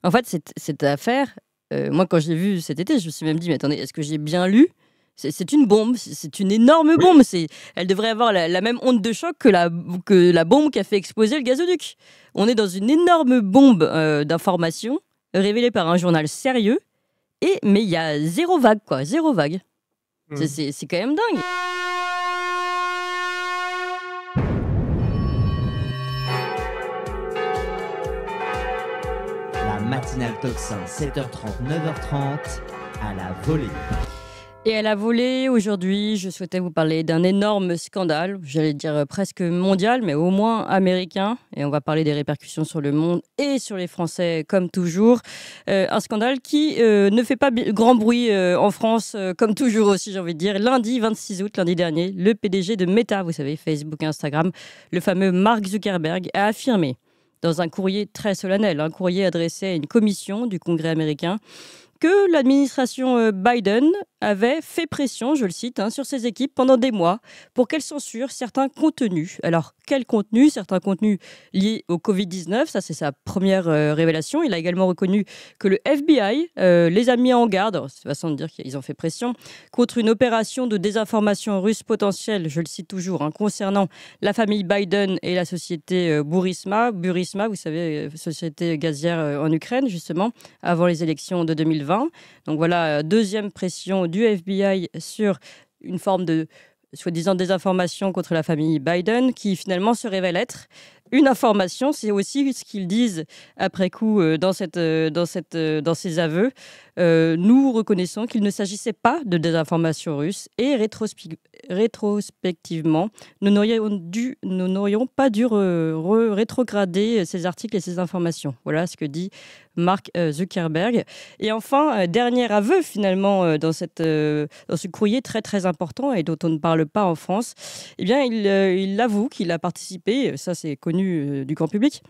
En fait, cette affaire, moi, quand j'ai vu cet été, je me suis même dit, mais attendez, est-ce que j'ai bien lu? C'est une bombe, c'est une énorme Oui, bombe. Elle devrait avoir la même onde de choc que la bombe qui a fait exploser le gazoduc. On est dans une énorme bombe d'informations révélée par un journal sérieux, mais il y a zéro vague, quoi, zéro vague. mm. C'est quand même dingue. La matinale Tocsin, 7h30, 9h30, à la volée. Et à la volée, aujourd'hui, je souhaitais vous parler d'un énorme scandale, j'allais dire presque mondial, mais au moins américain. Et on va parler des répercussions sur le monde et sur les Français, comme toujours. Un scandale qui ne fait pas grand bruit en France, comme toujours aussi, j'ai envie de dire. Lundi 26 août, lundi dernier, le PDG de Meta, vous savez, Facebook et Instagram, le fameux Mark Zuckerberg, a affirmé dans un courrier très solennel, un courrier adressé à une commission du Congrès américain, que l'administration Biden avait fait pression, je le cite, sur ses équipes pendant des mois pour qu'elles censurent certains contenus. Alors, quels contenus? Certains contenus liés au Covid-19, ça c'est sa première révélation. Il a également reconnu que le FBI les a mis en garde, c'est une façon de dire qu'ils ont fait pression, contre une opération de désinformation russe potentielle, je le cite toujours, concernant la famille Biden et la société Burisma, vous savez, société gazière en Ukraine, justement, avant les élections de 2020. Donc voilà, deuxième pression du FBI sur une forme de soi-disant désinformation contre la famille Biden, qui finalement se révèle être une information. C'est aussi ce qu'ils disent après coup dans ces aveux. Nous reconnaissons qu'il ne s'agissait pas de désinformation russe et rétrospectivement, nous n'aurions pas dû rétrograder ces articles et ces informations. Voilà ce que dit Mark Zuckerberg. Et enfin, dernier aveu finalement dans ce courrier très très important et dont on ne parle pas en France, eh bien il avoue qu'il a participé, ça c'est connu du grand public,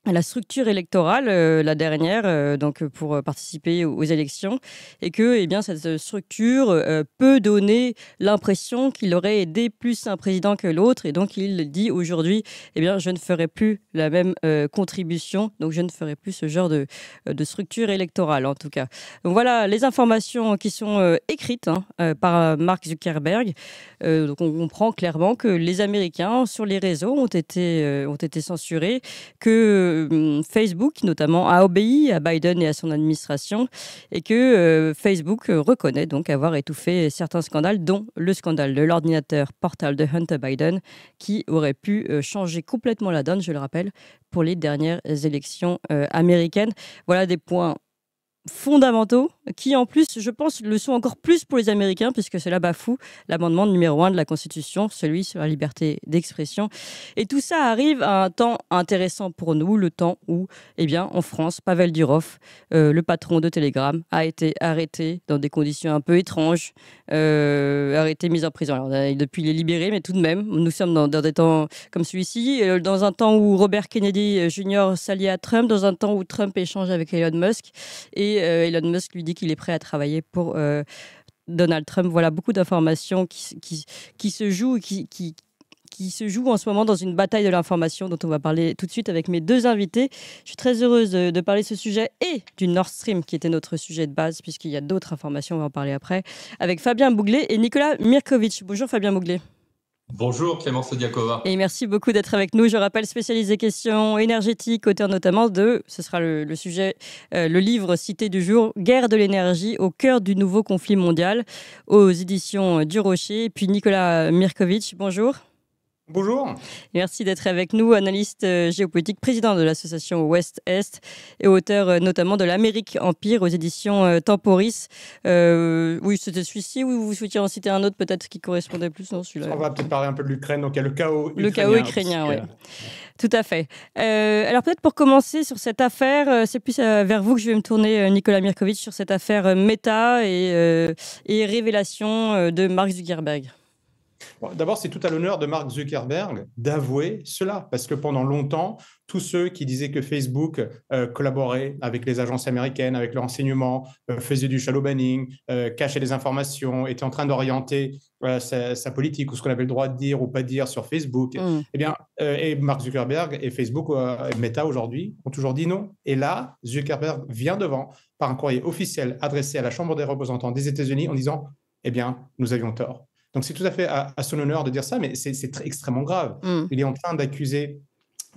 à la structure électorale, la dernière, donc pour participer aux élections, et que cette structure peut donner l'impression qu'il aurait aidé plus un président que l'autre, et donc il dit aujourd'hui, je ne ferai plus la même contribution, donc je ne ferai plus ce genre de structure électorale en tout cas. Donc voilà les informations qui sont écrites par Mark Zuckerberg. Donc on comprend clairement que les Américains sur les réseaux ont été censurés, que Facebook notamment a obéi à Biden et à son administration, et que Facebook reconnaît donc avoir étouffé certains scandales, dont le scandale de l'ordinateur portable de Hunter Biden, qui aurait pu changer complètement la donne, je le rappelle, pour les dernières élections américaines. Voilà des points fondamentaux qui, en plus, je pense, le sont encore plus pour les Américains, puisque cela bafoue l'amendement numéro 1 de la Constitution, celui sur la liberté d'expression. Et tout ça arrive à un temps intéressant pour nous, le temps où, en France, Pavel Durov, le patron de Telegram, a été arrêté dans des conditions un peu étranges, arrêté, mis en prison. Alors, depuis, il est libéré, mais tout de même, nous sommes dans des temps comme celui-ci, dans un temps où Robert Kennedy Jr. s'allie à Trump, dans un temps où Trump échange avec Elon Musk, et Elon Musk lui dit qu'il est prêt à travailler pour Donald Trump. Voilà beaucoup d'informations qui se jouent, qui se jouent en ce moment dans une bataille de l'information dont on va parler tout de suite avec mes deux invités. Je suis très heureuse de parler de ce sujet et du Nord Stream qui était notre sujet de base, puisqu'il y a d'autres informations, on va en parler après, avec Fabien Bouglet et Nicolas Mirkovic. Bonjour Fabien Bouglet. Bonjour Clémence Diakova. Et merci beaucoup d'être avec nous. Je rappelle, spécialiste des questions énergétiques, auteur notamment ce sera le sujet, le livre cité du jour, Guerre de l'énergie au cœur du nouveau conflit mondial, aux éditions du Rocher. Et puis Nicolas Mirkovic, bonjour. Bonjour. Merci d'être avec nous, analyste géopolitique, président de l'association Ouest-Est et auteur notamment de l'Amérique Empire aux éditions Temporis. Oui, c'était celui-ci, ou vous souhaitiez en citer un autre peut-être qui correspondait plus? Non, celui-là. On va peut-être parler un peu de l'Ukraine, donc il y a le chaos ukrainien. Le chaos ukrainien, oui. Tout à fait. Alors peut-être pour commencer sur cette affaire, c'est plus vers vous que je vais me tourner, Nicolas Mirkovic, sur cette affaire Meta et révélation de Mark Zuckerberg. Bon, d'abord, c'est tout à l'honneur de Mark Zuckerberg d'avouer cela, parce que pendant longtemps, tous ceux qui disaient que Facebook collaborait avec les agences américaines, avec le renseignement, faisait du shadow banning, cachait des informations, était en train d'orienter sa politique ou ce qu'on avait le droit de dire ou pas dire sur Facebook, eh bien, et Mark Zuckerberg et Facebook et Meta aujourd'hui ont toujours dit non. Et là, Zuckerberg vient devant par un courrier officiel adressé à la Chambre des représentants des États-Unis en disant « Eh bien, nous avions tort ». Donc, c'est tout à fait à son honneur de dire ça, mais c'est extrêmement grave. Il est en train d'accuser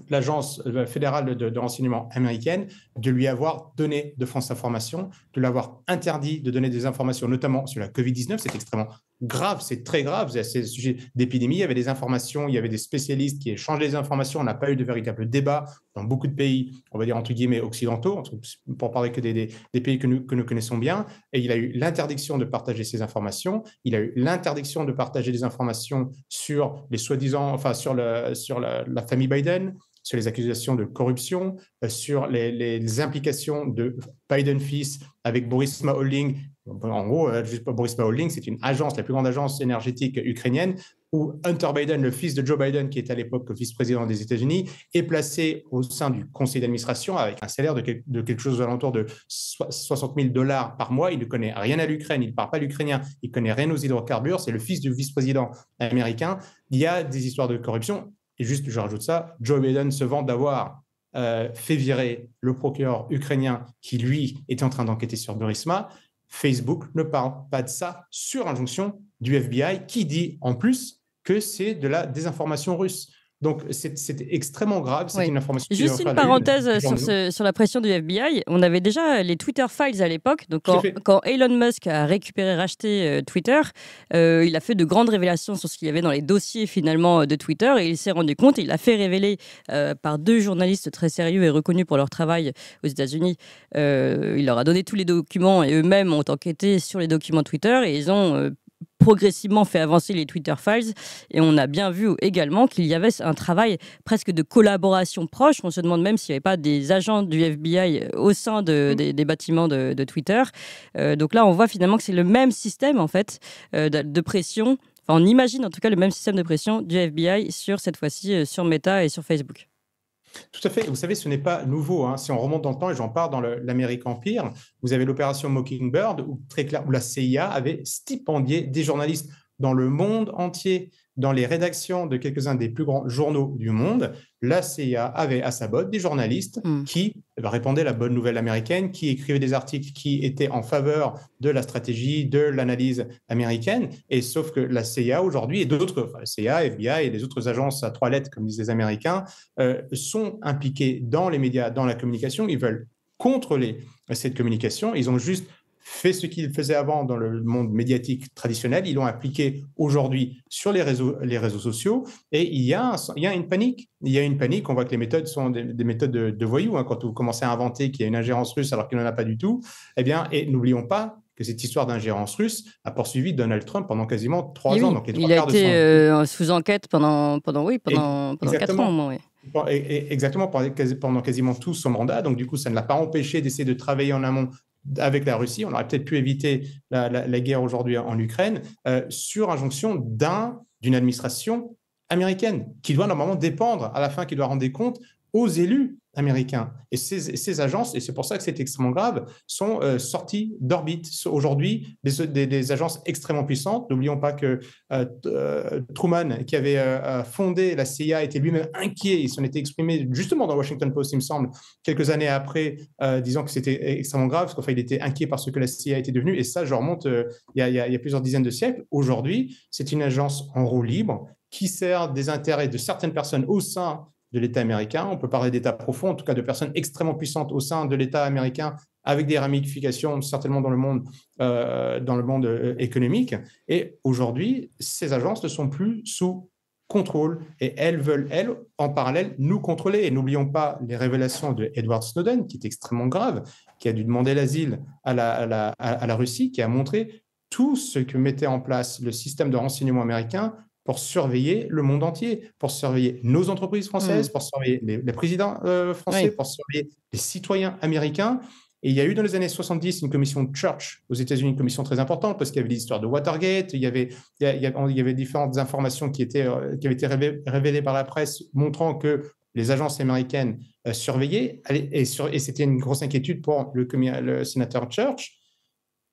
l'agence fédérale de renseignement américaine de lui avoir donné de fausses informations, de lui avoir interdit de donner des informations, notamment sur la Covid-19. C'est extrêmement grave, c'est très grave. C'est un sujet d'épidémie. Il y avait des informations, il y avait des spécialistes qui échangent les informations. On n'a pas eu de véritable débat dans beaucoup de pays, on va dire entre guillemets occidentaux, pour parler que des pays que nous connaissons bien. Et il a eu l'interdiction de partager ces informations. Il a eu l'interdiction de partager des informations sur les soi-disant, enfin sur la famille Biden, sur les accusations de corruption, sur les implications de Biden fils avec Burisma Holding. En gros, Burisma Holding, c'est une agence, la plus grande agence énergétique ukrainienne, où Hunter Biden, le fils de Joe Biden, qui était à l'époque vice-président des États-Unis, est placé au sein du conseil d'administration avec un salaire de quelque chose aux alentours de $60,000 par mois. Il ne connaît rien à l'Ukraine, il ne parle pas l'ukrainien, il ne connaît rien aux hydrocarbures, c'est le fils du vice-président américain. Il y a des histoires de corruption. Et juste, je rajoute ça, Joe Biden se vante d'avoir fait virer le procureur ukrainien qui, lui, était en train d'enquêter sur Burisma. Facebook ne parle pas de ça sur injonction du FBI qui dit en plus que c'est de la désinformation russe. Donc, c'est extrêmement grave. C'est une information. Juste une parenthèse sur la pression du FBI. On avait déjà les Twitter Files à l'époque. Donc, quand Elon Musk a racheté Twitter, il a fait de grandes révélations sur ce qu'il y avait dans les dossiers finalement de Twitter. Et il s'est rendu compte, il a fait révéler par deux journalistes très sérieux et reconnus pour leur travail aux États-Unis. Il leur a donné tous les documents et eux-mêmes ont enquêté sur les documents Twitter et ils ont progressivement fait avancer les Twitter Files et on a bien vu également qu'il y avait un travail presque de collaboration proche. On se demande même s'il n'y avait pas des agents du FBI au sein des bâtiments de Twitter. Donc là, on voit finalement que c'est le même système en fait de pression. Enfin, on imagine en tout cas le même système de pression du FBI sur cette fois-ci sur Meta et sur Facebook. Tout à fait. Vous savez, ce n'est pas nouveau. Si on remonte dans le temps, et j'en parle dans l'Amérique Empire, vous avez l'opération Mockingbird, où la CIA avait stipendié des journalistes dans le monde entier, dans les rédactions de quelques-uns des plus grands journaux du monde. La CIA avait à sa botte des journalistes qui répandaient la bonne nouvelle américaine, qui écrivaient des articles qui étaient en faveur de la stratégie, de l'analyse américaine. Et sauf que la CIA aujourd'hui et d'autres, CIA, FBI et les autres agences à trois lettres, comme disent les Américains, sont impliqués dans les médias, dans la communication. Ils veulent contrôler cette communication. Ils ont juste fait ce qu'ils faisaient avant dans le monde médiatique traditionnel. Ils l'ont appliqué aujourd'hui sur les réseaux sociaux. Et il y a une panique. Il y a une panique. On voit que les méthodes sont des méthodes de voyous. Quand vous commencez à inventer qu'il y a une ingérence russe alors qu'il n'en a pas du tout, eh bien, et n'oublions pas que cette histoire d'ingérence russe a poursuivi Donald Trump pendant quasiment 3 ans. Donc il a été sous enquête pendant 4 ans au moins. Oui. Exactement, pendant quasiment tout son mandat. Donc, du coup, ça ne l'a pas empêché d'essayer de travailler en amont avec la Russie. On aurait peut-être pu éviter la guerre aujourd'hui en Ukraine sur injonction d'une administration américaine qui doit normalement dépendre, à la fin, qui doit rendre des comptes aux élus américains. Et ces agences, et c'est pour ça que c'est extrêmement grave, sont sorties d'orbite. Aujourd'hui, des agences extrêmement puissantes. N'oublions pas que Truman, qui avait fondé la CIA, était lui-même inquiet. Il s'en était exprimé justement dans Washington Post, il me semble, quelques années après, disant que c'était extrêmement grave, parce qu'enfin, il était inquiet par ce que la CIA était devenue. Et ça, je remonte il y a plusieurs dizaines de siècles. Aujourd'hui, c'est une agence en roue libre qui sert des intérêts de certaines personnes au sein de l'État américain. On peut parler d'État profond, en tout cas de personnes extrêmement puissantes au sein de l'État américain, avec des ramifications certainement dans le monde économique. Et aujourd'hui, ces agences ne sont plus sous contrôle et elles veulent, en parallèle, nous contrôler. Et n'oublions pas les révélations de Edward Snowden, qui est extrêmement grave, qui a dû demander l'asile à la Russie, qui a montré tout ce que mettait en place le système de renseignement américain pour surveiller le monde entier, pour surveiller nos entreprises françaises, pour surveiller les présidents français, pour surveiller les citoyens américains. Et il y a eu dans les années 70 une commission Church aux États-Unis, une commission très importante parce qu'il y avait l'histoire de Watergate, il y avait différentes informations qui avaient été révélées par la presse montrant que les agences américaines surveillaient et c'était une grosse inquiétude pour le sénateur Church.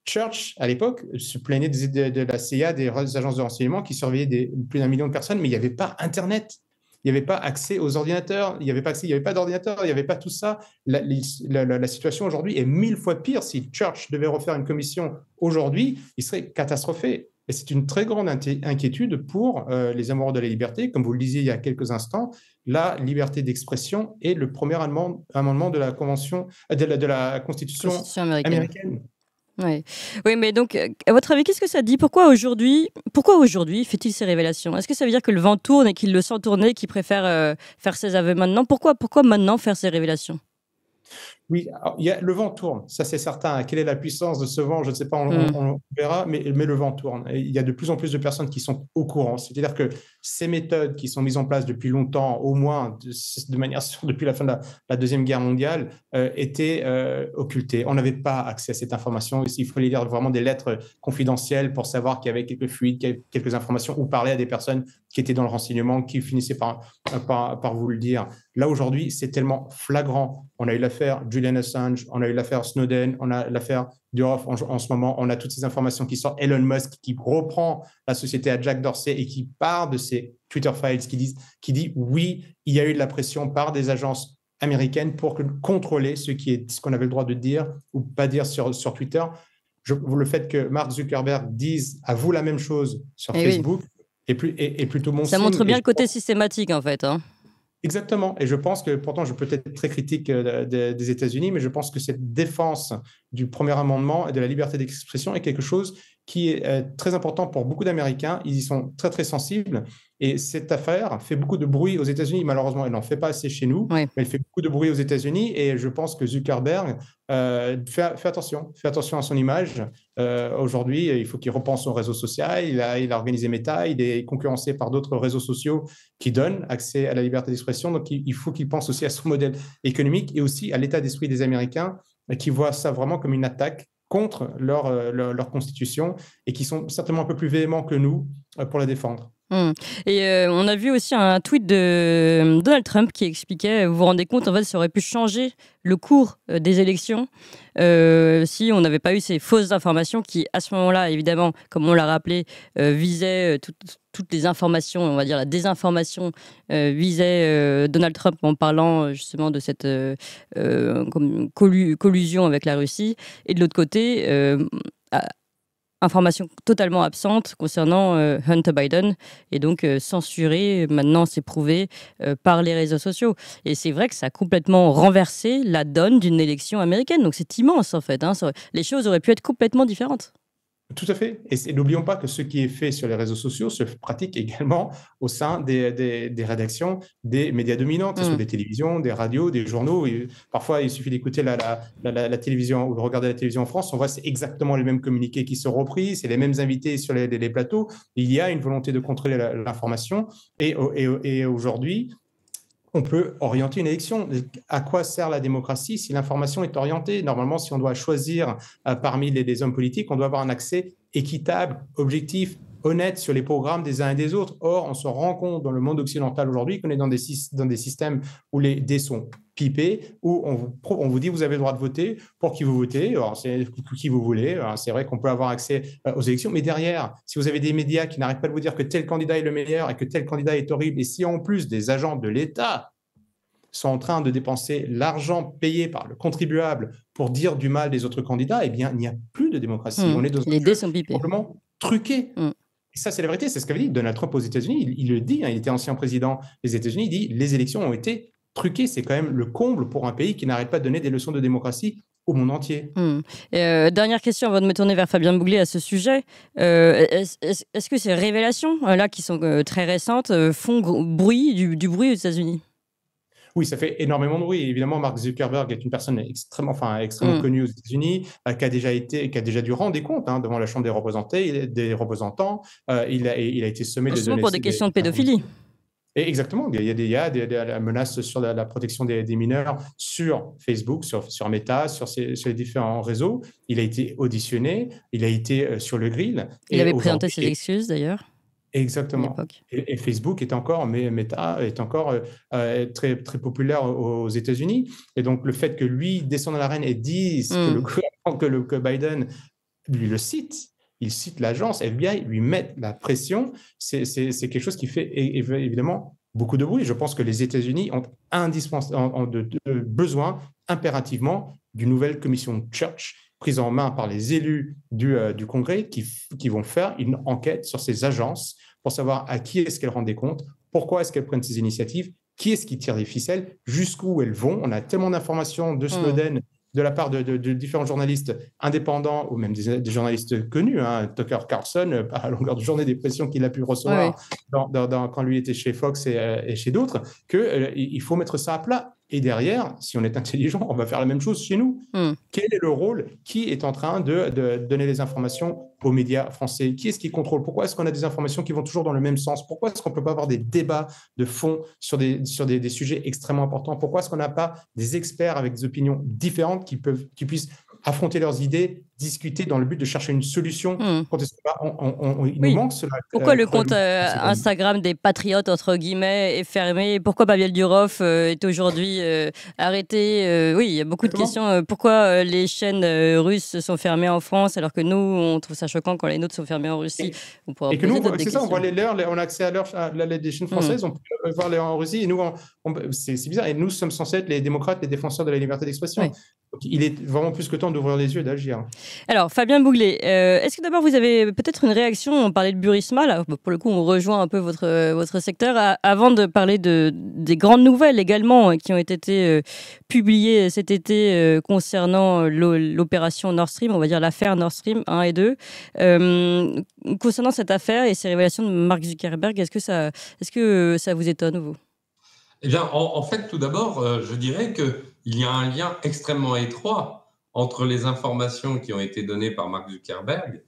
Church, à l'époque, se plaignait de la CIA, des agences de renseignement qui surveillaient plus d'1 million de personnes, mais il n'y avait pas Internet. Il n'y avait pas accès aux ordinateurs, il n'y avait pas d'ordinateur, il n'y avait pas tout ça. La situation aujourd'hui est 1000 fois pire. Si Church devait refaire une commission aujourd'hui, il serait catastrophé. Et c'est une très grande inquiétude pour les amoureux de la liberté. Comme vous le disiez il y a quelques instants, la liberté d'expression est le premier amendement de la Constitution américaine. Oui, mais donc, à votre avis, qu'est-ce que ça dit? Pourquoi aujourd'hui fait-il ces révélations? Est-ce que ça veut dire que le vent tourne et qu'il le sent tourner, qu'il préfère faire ses aveux maintenant? Pourquoi maintenant faire ces révélations? Oui, le vent tourne, ça c'est certain. Quelle est la puissance de ce vent? Je ne sais pas, on verra, mais le vent tourne. Et il y a de plus en plus de personnes qui sont au courant. C'est-à-dire que ces méthodes qui sont mises en place depuis longtemps, au moins de manière sûre depuis la fin de la Deuxième Guerre mondiale, étaient occultées. On n'avait pas accès à cette information. Il fallait lire vraiment des lettres confidentielles pour savoir qu'il y avait quelques fuites, quelques informations, ou parler à des personnes qui étaient dans le renseignement, qui finissaient par vous le dire. Là, aujourd'hui, c'est tellement flagrant. On a eu l'affaire Julian Assange, on a eu l'affaire Snowden, on a l'affaire Durov en ce moment, on a toutes ces informations qui sortent. Elon Musk qui reprend la société à Jack Dorsey et qui part de ces Twitter files qui dit oui, il y a eu de la pression par des agences américaines pour contrôler ce qu'on avait le droit de dire ou pas dire sur Twitter. Le fait que Mark Zuckerberg dise à vous la même chose sur Facebook est plutôt bon signe. Ça montre bien le côté systématique en fait. Exactement. Et je pense que, pourtant, je peux être très critique des États-Unis, mais je pense que cette défense du premier amendement et de la liberté d'expression est quelque chose qui est très important pour beaucoup d'Américains. Ils y sont très, très sensibles. Et cette affaire fait beaucoup de bruit aux États-Unis. Malheureusement, elle n'en fait pas assez chez nous, mais elle fait beaucoup de bruit aux États-Unis. Et je pense que Zuckerberg fait attention à son image. Aujourd'hui, il faut qu'il repense son réseau social. Il a organisé Meta. Il est concurrencé par d'autres réseaux sociaux qui donnent accès à la liberté d'expression. Donc, il faut qu'il pense aussi à son modèle économique et aussi à l'état d'esprit des Américains qui voient ça vraiment comme une attaque contre leur constitution et qui sont certainement un peu plus véhéments que nous pour la défendre. Et on a vu aussi un tweet de Donald Trump qui expliquait, vous vous rendez compte, en fait, ça aurait pu changer le cours des élections si on n'avait pas eu ces fausses informations qui, à ce moment-là, évidemment, comme on l'a rappelé, visaient toutes les informations, on va dire la désinformation, visait Donald Trump en parlant justement de cette collusion avec la Russie. Et de l'autre côté, information totalement absente concernant Hunter Biden et donc censurée, maintenant c'est prouvé, par les réseaux sociaux. Et c'est vrai que ça a complètement renversé la donne d'une élection américaine. Donc c'est immense en fait. Les choses auraient pu être complètement différentes. Tout à fait. Et n'oublions pas que ce qui est fait sur les réseaux sociaux se pratique également au sein des rédactions des médias dominants, que ce soit des télévisions, des radios, des journaux. Et parfois, il suffit d'écouter la télévision ou de regarder la télévision en France. On voit que c'est exactement les mêmes communiqués qui sont repris, c'est les mêmes invités sur les plateaux. Il y a une volonté de contrôler l'information. Et aujourd'hui, on peut orienter une élection. À quoi sert la démocratie si l'information est orientée? Normalement, si on doit choisir parmi les hommes politiques, on doit avoir un accès équitable, objectif, honnête sur les programmes des uns et des autres. Or, on se rend compte dans le monde occidental aujourd'hui qu'on est dans des systèmes où les dés sont pipés, où on vous dit vous avez le droit de voter pour qui vous votez, alors c'est qui vous voulez. Alors, c'est vrai qu'on peut avoir accès aux élections, mais derrière, si vous avez des médias qui n'arrêtent pas de vous dire que tel candidat est le meilleur et que tel candidat est horrible, et si en plus des agents de l'État sont en train de dépenser l'argent payé par le contribuable pour dire du mal des autres candidats, eh bien, il n'y a plus de démocratie. On est dans les dés sont pipés. Simplement truqué. Et ça, c'est la vérité. C'est ce qu'avait dit Donald Trump aux États-Unis. Il le dit, il était ancien président des États-Unis. Il dit les élections ont été truquées. C'est quand même le comble pour un pays qui n'arrête pas de donner des leçons de démocratie au monde entier. Dernière question avant de me tourner vers Fabien Bouglet à ce sujet. Est-ce que ces révélations, là, qui sont très récentes, font du bruit aux États-Unis? Oui, ça fait énormément de bruit. Évidemment, Mark Zuckerberg est une personne extrêmement connue aux États-Unis, qui a déjà dû rendre des comptes devant la Chambre des représentants. Il a été sommé de donner pour des questions de pédophilie. Et exactement, il y a des menaces sur la protection des mineurs sur Facebook, sur Meta, sur les différents réseaux. Il a été auditionné, il a été sur le grill. Il avait présenté ses excuses d'ailleurs. Exactement. Et Facebook est encore, Meta est encore très, très populaire aux États-Unis. Et donc, le fait que lui descende à l'arène et dise que Biden lui le cite, il cite l'agence FBI, lui met la pression, c'est quelque chose qui fait évidemment beaucoup de bruit. Je pense que les États-Unis ont besoin impérativement d'une nouvelle commission Church prise en main par les élus du Congrès qui vont faire une enquête sur ces agences pour savoir à qui est-ce qu'elles rendent des comptes, pourquoi est-ce qu'elles prennent ces initiatives, qui est-ce qui tire les ficelles, jusqu'où elles vont. On a tellement d'informations de Snowden de la part de différents journalistes indépendants ou même des journalistes connus, Tucker Carlson, à longueur de journée, des pressions qu'il a pu recevoir quand lui était chez Fox et chez d'autres, qu'il faut mettre ça à plat. Et derrière, si on est intelligent, on va faire la même chose chez nous. Quel est le rôle? Qui est en train de donner les informations aux médias français? Qui est-ce qui contrôle? Pourquoi est-ce qu'on a des informations qui vont toujours dans le même sens? Pourquoi est-ce qu'on ne peut pas avoir des débats de fond sur des sujets extrêmement importants? Pourquoi est-ce qu'on n'a pas des experts avec des opinions différentes qui puissent affronter leurs idées, discuter dans le but de chercher une solution? Quand il nous manque cela. Pourquoi le compte Instagram des patriotes, entre guillemets, est fermé? Pourquoi Pavel Durov est aujourd'hui arrêté? Oui, il y a beaucoup de questions. Pourquoi les chaînes russes sont fermées en France alors que nous, on trouve ça choquant quand les nôtres sont fermées en Russie? Et que nous, c'est ça, on voit les leurs, on a accès à les chaînes françaises, on peut voir les en Russie. Et nous, c'est bizarre. Et nous sommes censés être les démocrates, les défenseurs de la liberté d'expression. Oui. Donc, il est vraiment plus que temps d'ouvrir les yeux et d'agir. Alors, Fabien Bouglet, est-ce que d'abord vous avez peut-être une réaction? On parlait de Burisma, là, pour le coup, on rejoint un peu votre secteur. Avant de parler des grandes nouvelles également qui ont été publiées cet été concernant l'opération Nord Stream, on va dire l'affaire Nord Stream 1 et 2. Concernant cette affaire et ces révélations de Mark Zuckerberg, est-ce que ça vous étonne, vous? Eh bien, en fait, tout d'abord, je dirais qu'il y a un lien extrêmement étroit entre les informations qui ont été données par Mark Zuckerberg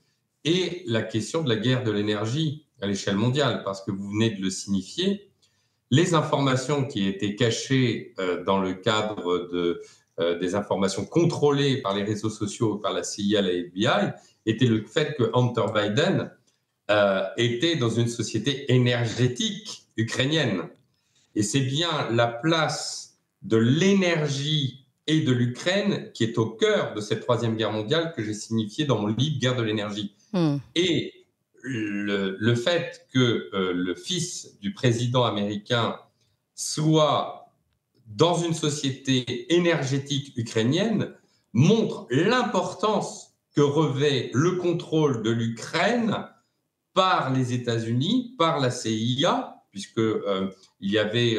et la question de la guerre de l'énergie à l'échelle mondiale, parce que vous venez de le signifier, les informations qui étaient cachées dans le cadre des informations contrôlées par les réseaux sociaux, par la CIA, la FBI, était le fait que Hunter Biden était dans une société énergétique ukrainienne. Et c'est bien la place de l'énergie et de l'Ukraine qui est au cœur de cette troisième guerre mondiale que j'ai signifiée dans mon livre « Guerre de l'énergie ». Et le fait que le fils du président américain soit dans une société énergétique ukrainienne montre l'importance que revêt le contrôle de l'Ukraine par les États-Unis, par la CIA, puisque il y avait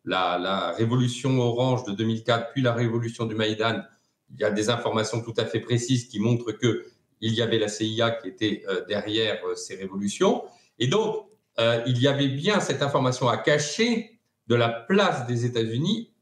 la révolution orange de 2004, puis la révolution du Maïdan. Il y a des informations tout à fait précises qui montrent qu'il y avait la CIA qui était derrière ces révolutions. Et donc, il y avait bien cette information à cacher de la place des États-Unis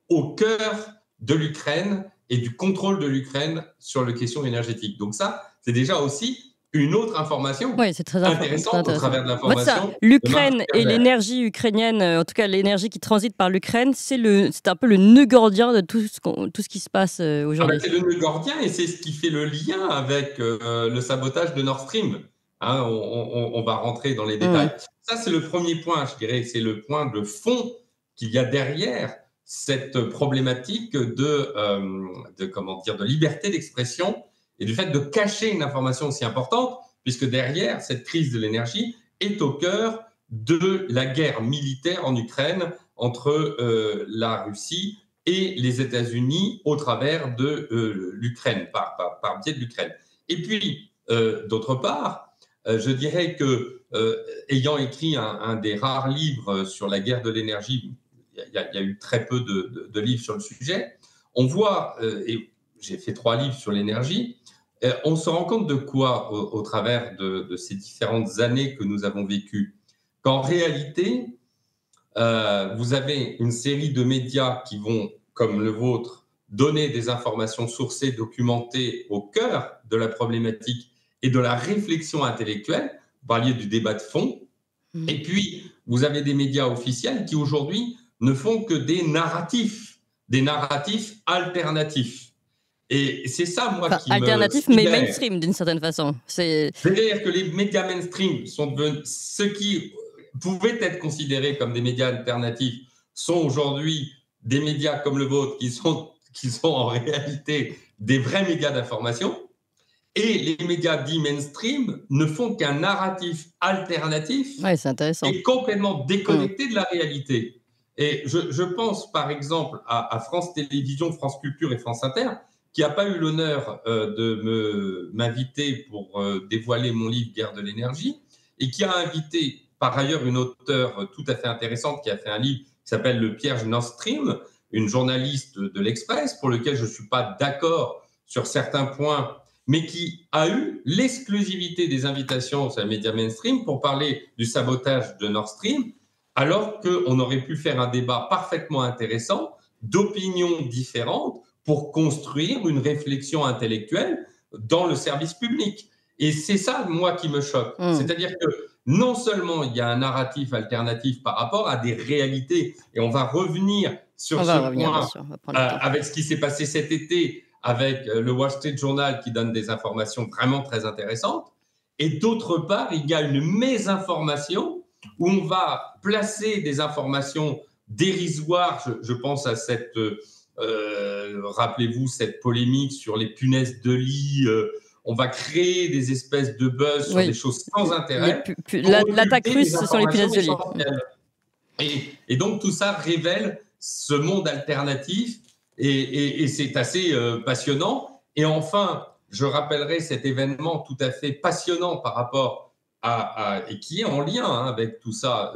au cœur de l'Ukraine et du contrôle de l'Ukraine sur les questions énergétiques. Donc ça, c'est déjà aussi une autre information c'est très intéressante au travers de l'information. L'Ukraine et l'énergie ukrainienne, en tout cas l'énergie qui transite par l'Ukraine, c'est un peu le nœud gordien de tout ce qui se passe aujourd'hui. C'est le nœud gordien et c'est ce qui fait le lien avec le sabotage de Nord Stream. On va rentrer dans les détails. Ça, c'est le premier point, je dirais, c'est le point de fond qu'il y a derrière cette problématique de liberté d'expression et du fait de cacher une information aussi importante, puisque derrière, cette crise de l'énergie est au cœur de la guerre militaire en Ukraine entre la Russie et les États-Unis au travers de l'Ukraine, par biais de l'Ukraine. Et puis, d'autre part, je dirais que, ayant écrit un des rares livres sur la guerre de l'énergie, il y a eu très peu de livres sur le sujet, on voit, et j'ai fait 3 livres sur l'énergie, on se rend compte de quoi au travers de ces différentes années que nous avons vécues? Qu'en réalité, vous avez une série de médias qui vont, comme le vôtre, donner des informations sourcées, documentées au cœur de la problématique et de la réflexion intellectuelle. Vous parliez du débat de fond. Et puis, vous avez des médias officiels qui aujourd'hui ne font que des narratifs alternatifs. Et c'est ça, moi, qui alternatif, me mais sidère. mainstream d'une certaine façon. C'est-à-dire que les médias mainstream sont devenus ceux qui pouvaient être considérés comme des médias alternatifs sont aujourd'hui des médias comme le vôtre qui sont en réalité des vrais médias d'information. Et les médias dits mainstream ne font qu'un narratif alternatif c'est intéressant. et complètement déconnecté de la réalité. Et je pense par exemple à France Télévisions, France Culture et France Inter, qui n'a pas eu l'honneur de m'inviter pour dévoiler mon livre « Guerre de l'énergie » et qui a invité par ailleurs une auteure tout à fait intéressante qui a fait un livre qui s'appelle « Le piège Nord Stream », une journaliste de l'Express pour lequel je ne suis pas d'accord sur certains points, mais qui a eu l'exclusivité des invitations sur les médias mainstream pour parler du sabotage de Nord Stream, alors qu'on aurait pu faire un débat parfaitement intéressant, d'opinions différentes, pour construire une réflexion intellectuelle dans le service public. Et c'est ça, moi, qui me choque. C'est-à-dire que non seulement il y a un narratif alternatif par rapport à des réalités, et on va revenir sur ce point avec ce qui s'est passé cet été, avec le Wall Street Journal qui donne des informations vraiment très intéressantes, et d'autre part, il y a une mésinformation où on va placer des informations dérisoires, je pense à cette... rappelez-vous cette polémique sur les punaises de lit, on va créer des espèces de buzz sur des choses sans intérêt. L'attaque russe, ce sont les punaises de lit. Et donc tout ça révèle ce monde alternatif et c'est assez passionnant. Et enfin, je rappellerai cet événement tout à fait passionnant par rapport et qui est en lien avec tout ça,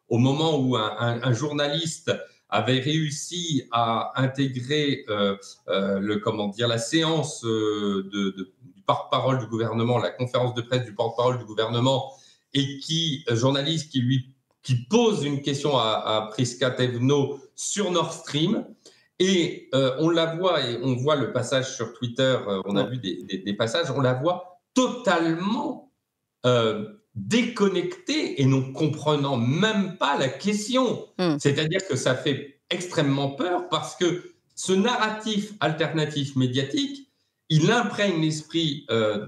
au moment où un journaliste avait réussi à intégrer la séance du porte-parole du gouvernement, la conférence de presse du porte-parole du gouvernement, et journaliste qui pose une question à Priska Thévenot sur Nord Stream, et on la voit, et on voit le passage sur Twitter, on a vu des passages, on la voit totalement déconnecté et ne comprenant même pas la question. C'est-à-dire que ça fait extrêmement peur parce que ce narratif alternatif médiatique, il imprègne l'esprit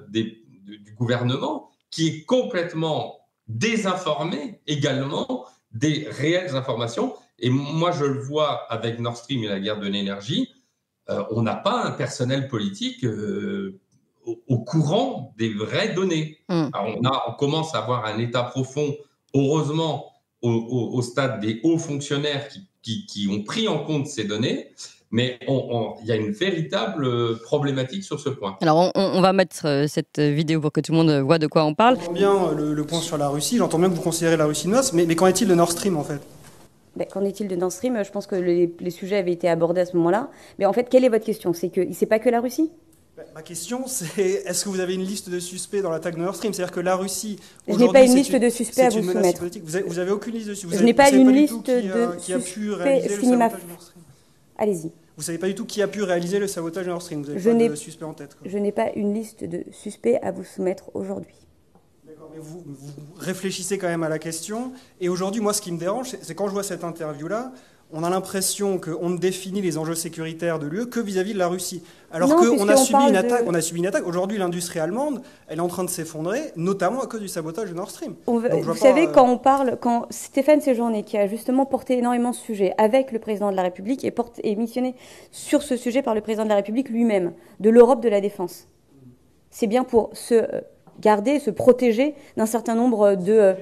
du gouvernement qui est complètement désinformé également des réelles informations. Et moi, je le vois avec Nord Stream et la guerre de l'énergie, on n'a pas un personnel politique au courant des vraies données. Alors on commence à avoir un état profond, heureusement, au stade des hauts fonctionnaires qui ont pris en compte ces données, mais il y a une véritable problématique sur ce point. Alors on va mettre cette vidéo pour que tout le monde voit de quoi on parle. J'entends bien le point sur la Russie, j'entends bien que vous considérez la Russie une menace, mais qu'en est-il de Nord Stream en fait ? Qu'en est-il de Nord Stream ? Je pense que les sujets avaient été abordés à ce moment-là. Mais en fait, quelle est votre question ? C'est pas que la Russie ? Ma question, c'est est-ce que vous avez une liste de suspects dans l'attaque de Nord Stream ? C'est-à-dire que la Russie... Je n'ai pas une liste de suspects à vous soumettre. Vous n'avez aucune liste de suspects ? Je n'ai pas une liste de suspects. Allez-y. Vous ne savez pas du tout qui a pu réaliser le sabotage de Nord Stream ? Vous n'avez pas de suspects en tête ? Je n'ai pas une liste de suspects à vous soumettre aujourd'hui. D'accord, mais vous réfléchissez quand même à la question. Et aujourd'hui, moi, ce qui me dérange, c'est quand je vois cette interview-là, on a l'impression qu'on ne définit les enjeux sécuritaires de l'UE que vis-à-vis de la Russie. Alors qu'on a subi une attaque. On a subi une attaque. Aujourd'hui, l'industrie allemande, elle est en train de s'effondrer, notamment à cause du sabotage de Nord Stream. Vous savez, quand Stéphane Séjourné, qui a justement porté énormément ce sujet avec le président de la République, est missionné sur ce sujet par le président de la République lui-même, de l'Europe de la défense. C'est bien pour se garder, se protéger d'un certain nombre de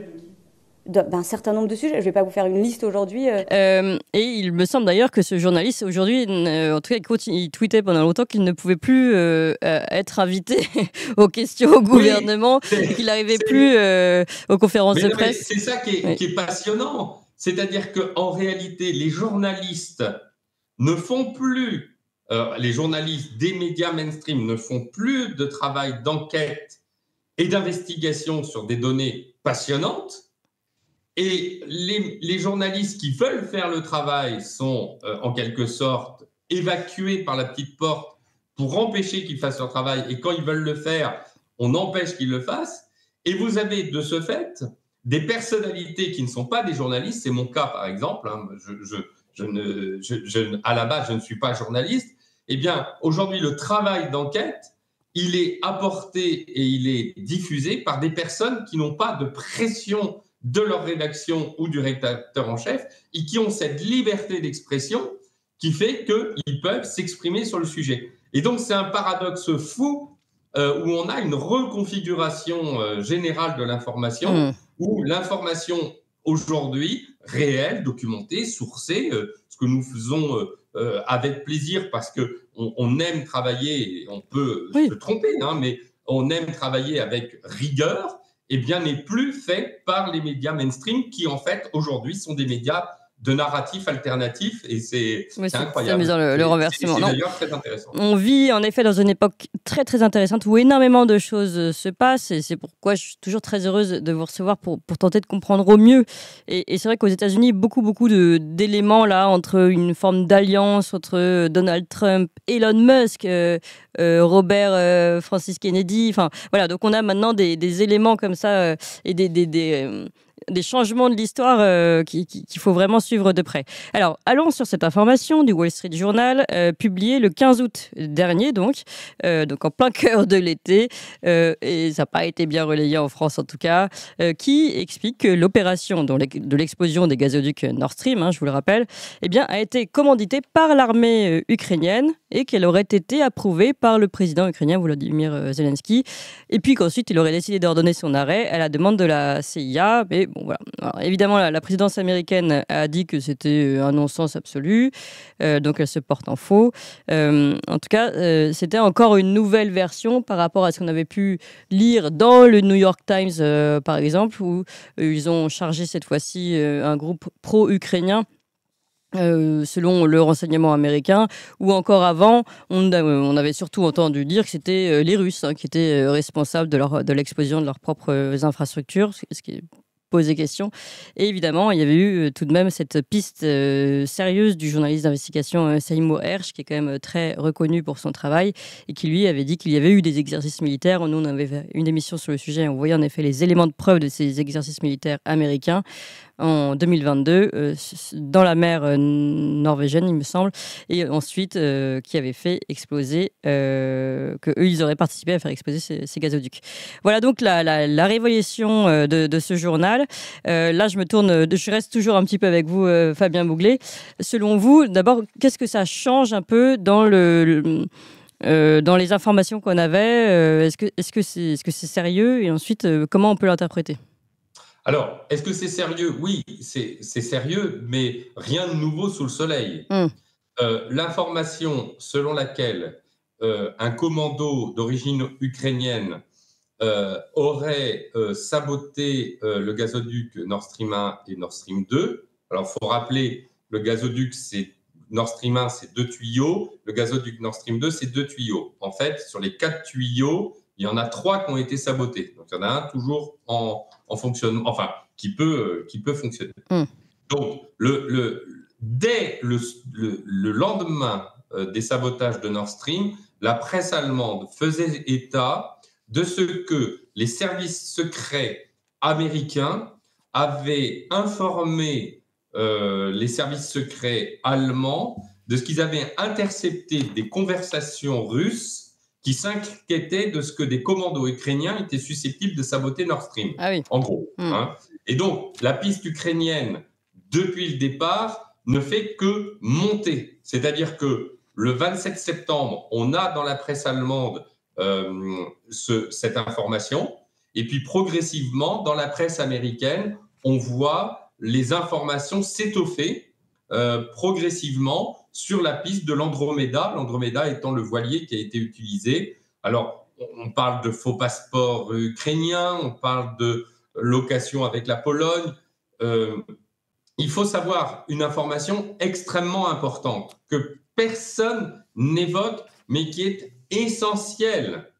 sujets. Je ne vais pas vous faire une liste aujourd'hui. Et il me semble d'ailleurs que ce journaliste, aujourd'hui, en tout cas, il tweetait pendant longtemps qu'il ne pouvait plus être invité aux questions au gouvernement, et qu'il n'arrivait plus aux conférences de presse. C'est ça qui est passionnant. C'est-à-dire qu'en réalité, les journalistes ne font plus, les journalistes des médias mainstream ne font plus de travail d'enquête et d'investigation sur des données passionnantes. Et les journalistes qui veulent faire le travail sont en quelque sorte évacués par la petite porte pour empêcher qu'ils fassent leur travail. Et quand ils veulent le faire, on empêche qu'ils le fassent. Et vous avez de ce fait des personnalités qui ne sont pas des journalistes, c'est mon cas par exemple, hein, à la base je ne suis pas journaliste, eh bien aujourd'hui le travail d'enquête, il est apporté et il est diffusé par des personnes qui n'ont pas de pression de leur rédaction ou du rédacteur en chef et qui ont cette liberté d'expression qui fait qu'ils peuvent s'exprimer sur le sujet. Et donc, c'est un paradoxe fou où on a une reconfiguration générale de l'information, où l'information aujourd'hui, réelle, documentée, sourcée, ce que nous faisons avec plaisir parce qu'on aime travailler, on peut se tromper, hein, mais on aime travailler avec rigueur, eh bien, n'est plus fait par les médias mainstream qui, en fait, aujourd'hui, sont des médias de narratifs alternatifs et c'est incroyable. C'est amusant le renversement. C'est d'ailleurs très intéressant. On vit en effet dans une époque très très intéressante où énormément de choses se passent et c'est pourquoi je suis toujours très heureuse de vous recevoir pour tenter de comprendre au mieux. Et c'est vrai qu'aux États-Unis, beaucoup d'éléments là entre une forme d'alliance entre Donald Trump, Elon Musk, Robert Francis Kennedy. Enfin voilà, donc on a maintenant des éléments comme ça et des changements de l'histoire qu'il faut vraiment suivre de près. Alors, allons sur cette information du Wall Street Journal, publiée le 15 août dernier, donc en plein cœur de l'été, et ça n'a pas été bien relayé en France en tout cas, qui explique que l'opération de l'explosion des gazoducs Nord Stream, hein, je vous le rappelle, eh bien, a été commanditée par l'armée ukrainienne et qu'elle aurait été approuvée par le président ukrainien Volodymyr Zelensky, et puis qu'ensuite il aurait décidé d'ordonner son arrêt à la demande de la CIA, mais bon, voilà. Alors, évidemment, la présidence américaine a dit que c'était un non-sens absolu, donc elle se porte en faux. En tout cas, c'était encore une nouvelle version par rapport à ce qu'on avait pu lire dans le New York Times, par exemple, où ils ont chargé cette fois-ci un groupe pro-ukrainien. Selon le renseignement américain, ou encore avant, on avait surtout entendu dire que c'était les Russes qui étaient responsables de l'explosion de leurs propres infrastructures, ce qui posait question. Et évidemment, il y avait eu tout de même cette piste sérieuse du journaliste d'investigation Seymour Hersh, qui est quand même très reconnu pour son travail, et qui lui avait dit qu'il y avait eu des exercices militaires. Nous, on avait fait une émission sur le sujet, on voyait en effet les éléments de preuve de ces exercices militaires américains en 2022 dans la mer norvégienne, il me semble, et ensuite qui avait fait exploser, qu'eux, ils auraient participé à faire exploser ces gazoducs. Voilà donc la révélation de ce journal. Là, je reste toujours un petit peu avec vous, Fabien Bouglet. Selon vous, d'abord, qu'est-ce que ça change un peu dans dans les informations qu'on avait? Est-ce que c'est sérieux? Et ensuite, comment on peut l'interpréter? Alors, est-ce que c'est sérieux? Oui, c'est sérieux, mais rien de nouveau sous le soleil. L'information selon laquelle un commando d'origine ukrainienne aurait saboté le gazoduc Nord Stream 1 et Nord Stream 2. Alors, il faut rappeler, le gazoduc, Nord Stream 1, c'est 2 tuyaux. Le gazoduc Nord Stream 2, c'est 2 tuyaux. En fait, sur les 4 tuyaux, il y en a 3 qui ont été sabotés. Donc, il y en a un toujours en fonctionnement, enfin, qui peut fonctionner. Donc, dès le lendemain des sabotages de Nord Stream, la presse allemande faisait état de ce que les services secrets américains avaient informé les services secrets allemands de ce qu'ils avaient intercepté des conversations russes qui s'inquiétaient de ce que des commandos ukrainiens étaient susceptibles de saboter Nord Stream, en gros. Hein. Et donc, la piste ukrainienne, depuis le départ, ne fait que monter. C'est-à-dire que le 27 septembre, on a dans la presse allemande cette information, et puis progressivement, dans la presse américaine, on voit les informations s'étoffer progressivement sur la piste de l'Andromeda, l'Andromeda étant le voilier qui a été utilisé. Alors, on parle de faux passeports ukrainiens, on parle de location avec la Pologne. Il faut savoir une information extrêmement importante que personne n'évoque, mais qui est essentielle.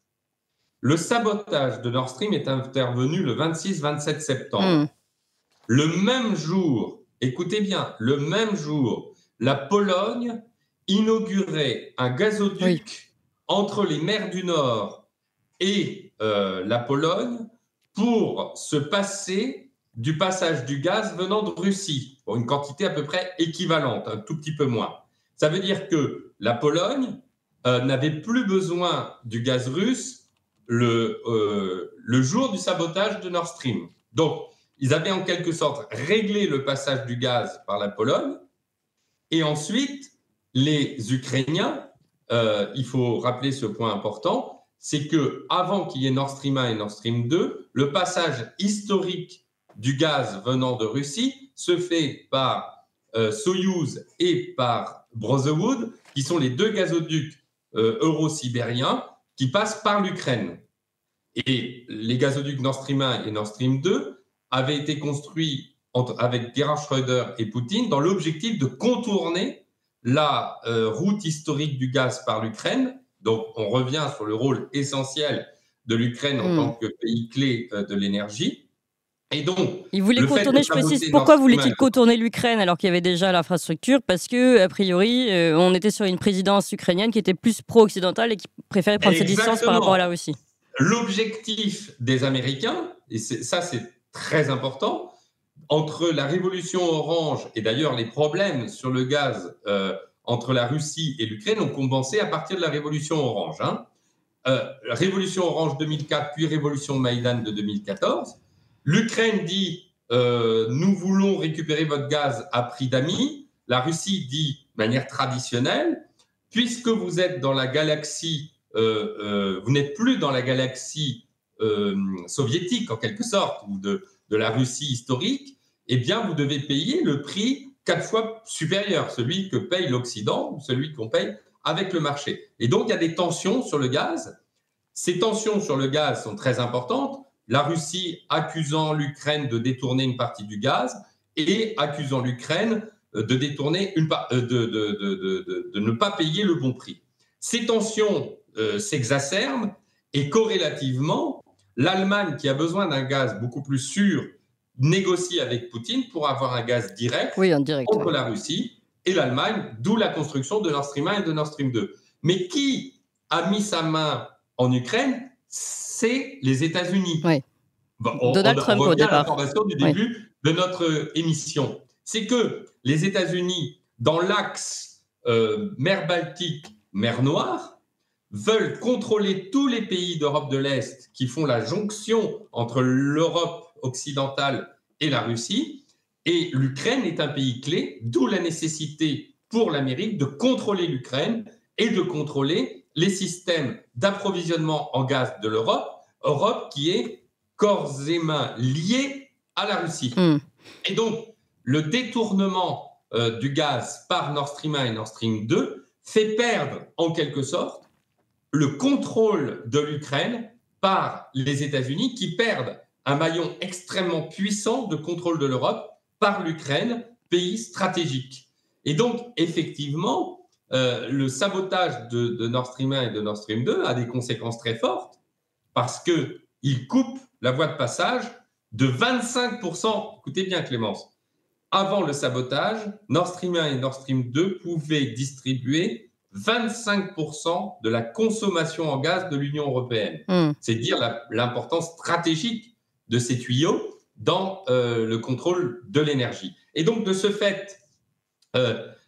Le sabotage de Nord Stream est intervenu le 26-27 septembre. Le même jour, écoutez bien, le même jour, la Pologne inaugurait un gazoduc entre les mers du Nord et la Pologne pour se passer du passage du gaz venant de Russie, pour une quantité à peu près équivalente, un tout petit peu moins. Ça veut dire que la Pologne n'avait plus besoin du gaz russe le jour du sabotage de Nord Stream. Donc, ils avaient en quelque sorte réglé le passage du gaz par la Pologne. Et ensuite, les Ukrainiens, il faut rappeler ce point important, c'est qu'avant qu'il y ait Nord Stream 1 et Nord Stream 2, le passage historique du gaz venant de Russie se fait par Soyouz et par Brotherwood, qui sont les deux gazoducs euro-sibériens qui passent par l'Ukraine. Et les gazoducs Nord Stream 1 et Nord Stream 2 avaient été construits avec Gerhard Schröder et Poutine dans l'objectif de contourner la route historique du gaz par l'Ukraine. Donc, on revient sur le rôle essentiel de l'Ukraine en tant que pays clé de l'énergie. Et donc, il voulait contourner, je précise, pourquoi voulait-il contourner l'Ukraine alors qu'il y avait déjà l'infrastructure? Parce que, a priori, on était sur une présidence ukrainienne qui était plus pro-occidentale et qui préférait prendre ses distances par rapport à la Russie. L'objectif des Américains, et ça c'est très important, entre la révolution orange et d'ailleurs les problèmes sur le gaz entre la Russie et l'Ukraine ont commencé à partir de la révolution orange. Révolution orange 2004, puis révolution Maïdan de 2014. L'Ukraine dit nous voulons récupérer votre gaz à prix d'amis. La Russie dit de manière traditionnelle, puisque vous êtes dans la galaxie, vous n'êtes plus dans la galaxie soviétique en quelque sorte, ou de la Russie historique, eh bien vous devez payer le prix 4 fois supérieur, celui que paye l'Occident ou celui qu'on paye avec le marché. Et donc il y a des tensions sur le gaz. Ces tensions sur le gaz sont très importantes. La Russie accusant l'Ukraine de détourner une partie du gaz et accusant l'Ukraine de détourner de ne pas payer le bon prix. Ces tensions s'exacerbent et corrélativement, l'Allemagne, qui a besoin d'un gaz beaucoup plus sûr, négocie avec Poutine pour avoir un gaz direct, contre la Russie et l'Allemagne, d'où la construction de Nord Stream 1 et de Nord Stream 2. Mais qui a mis sa main en Ukraine? C'est les États-Unis. Oui. Bon, Donald Trump au départ. À l'information du début de notre émission. C'est que les États-Unis, dans l'axe mer Baltique, mer Noire, veulent contrôler tous les pays d'Europe de l'Est qui font la jonction entre l'Europe occidentale et la Russie. Et l'Ukraine est un pays clé, d'où la nécessité pour l'Amérique de contrôler l'Ukraine et de contrôler les systèmes d'approvisionnement en gaz de Europe qui est corps et main liée à la Russie. Et donc, le détournement du gaz par Nord Stream 1 et Nord Stream 2 fait perdre, en quelque sorte, le contrôle de l'Ukraine par les États-Unis qui perdent un maillon extrêmement puissant de contrôle de l'Europe par l'Ukraine, pays stratégique. Et donc, effectivement, le sabotage de Nord Stream 1 et de Nord Stream 2 a des conséquences très fortes parce qu'il coupe la voie de passage de 25%. Écoutez bien, Clémence. Avant le sabotage, Nord Stream 1 et Nord Stream 2 pouvaient distribuer 25% de la consommation en gaz de l'Union européenne. C'est dire l'importance stratégique de ces tuyaux dans le contrôle de l'énergie. Et donc, de ce fait,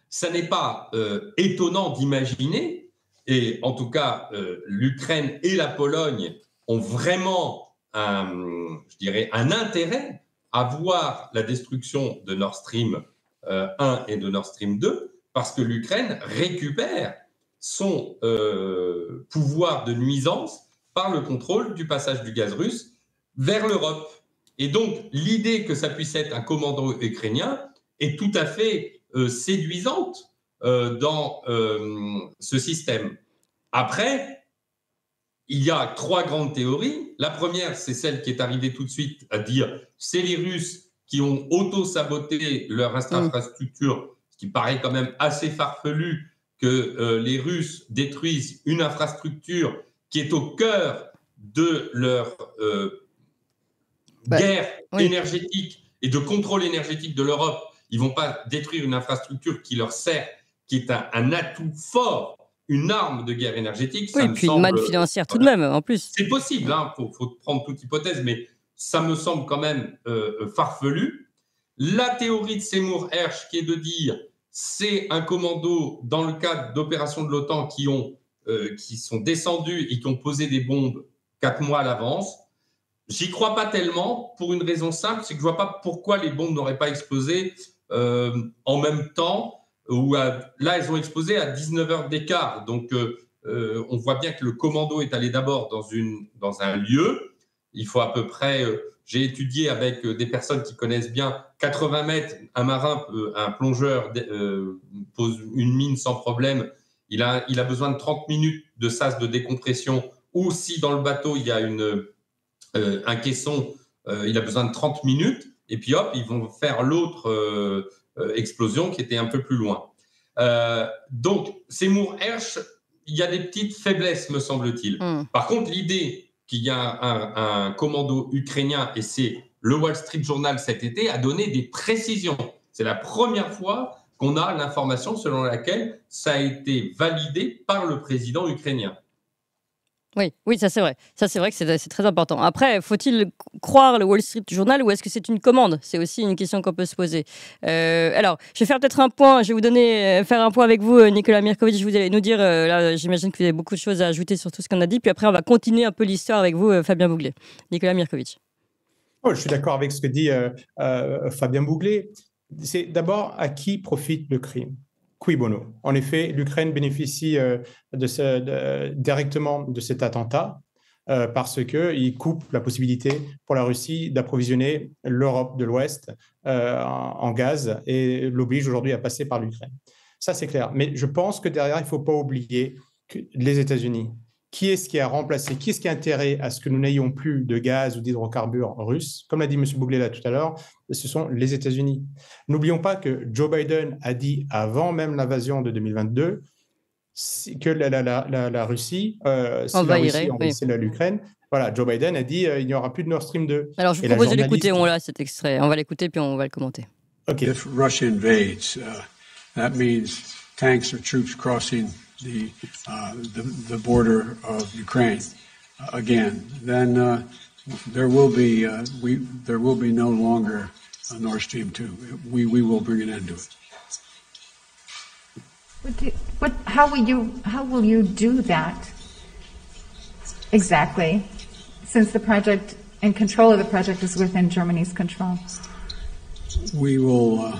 ça n'est pas étonnant d'imaginer, et en tout cas, l'Ukraine et la Pologne ont vraiment un intérêt à voir la destruction de Nord Stream 1 et de Nord Stream 2, parce que l'Ukraine récupère son pouvoir de nuisance par le contrôle du passage du gaz russe vers l'Europe. Et donc, l'idée que ça puisse être un commando ukrainien est tout à fait séduisante dans ce système. Après, il y a 3 grandes théories. La première, c'est celle qui est arrivée tout de suite à dire c'est les Russes qui ont auto-saboté leur infrastructure, ce qui paraît quand même assez farfelu que les Russes détruisent une infrastructure qui est au cœur de leur guerre énergétique et de contrôle énergétique de l'Europe. Ils ne vont pas détruire une infrastructure qui leur sert, qui est un atout fort, une arme de guerre énergétique. Oui, et puis une manne financière tout de même, en plus. C'est possible, faut prendre toute hypothèse, mais ça me semble quand même farfelu. La théorie de Seymour Hersh, qui est de dire c'est un commando dans le cadre d'opérations de l'OTAN qui sont descendus et qui ont posé des bombes 4 mois à l'avance. J'y crois pas tellement pour une raison simple, c'est que je vois pas pourquoi les bombes n'auraient pas explosé en même temps. Là, elles ont explosé à 19 heures d'écart. Donc, on voit bien que le commando est allé d'abord dans un lieu. Il faut à peu près... j'ai étudié avec des personnes qui connaissent bien 80 mètres, un marin, un plongeur pose une mine sans problème. Il a besoin de 30 minutes de sas de décompression, ou si dans le bateau, il y a un caisson, il a besoin de 30 minutes, et puis hop, ils vont faire l'autre explosion qui était un peu plus loin. Donc, Seymour Hersh, il y a des petites faiblesses, me semble-t-il. Par contre, l'idée qu'il y a un commando ukrainien, et c'est le Wall Street Journal cet été, a donné des précisions. C'est la première fois qu'on a l'information selon laquelle ça a été validé par le président ukrainien. Oui, ça c'est vrai. Ça c'est vrai que c'est très important. Après, faut-il croire le Wall Street Journal ou est-ce que c'est une commande? C'est aussi une question qu'on peut se poser. Alors, je vais faire peut-être un point. Je vais faire un point avec vous, Nicolas Mirkovic. Vous allez nous dire, là, j'imagine que vous avez beaucoup de choses à ajouter sur tout ce qu'on a dit. Puis après, on va continuer un peu l'histoire avec vous, Fabien Bouglet. Nicolas Mirkovic. Je suis d'accord avec ce que dit Fabien Bouglet. C'est d'abord à qui profite le crime. Cui bono. En effet, l'Ukraine bénéficie directement de cet attentat parce qu'il coupe la possibilité pour la Russie d'approvisionner l'Europe de l'Ouest en gaz et l'oblige aujourd'hui à passer par l'Ukraine. Ça, c'est clair. Mais je pense que derrière, il ne faut pas oublier que les États-Unis, qui est-ce qui a remplacé, qui est-ce qui a intérêt à ce que nous n'ayons plus de gaz ou d'hydrocarbures russes? Comme l'a dit M. Bouglet là tout à l'heure, ce sont les États-Unis. N'oublions pas que Joe Biden a dit avant même l'invasion de 2022 que la Russie, si la Russie envahissait l'Ukraine, voilà, Joe Biden a dit il n'y aura plus de Nord Stream 2. Alors je vous propose de l'écouter, on l'a cet extrait, on va l'écouter puis on va le commenter. Okay. If Russia invades, that means tanks or troops crossing the border of Ukraine again. Then there will be no longer a Nord Stream 2. We will bring an end to it. How will you do that exactly? Since the project and control of the project is within Germany's control. We will.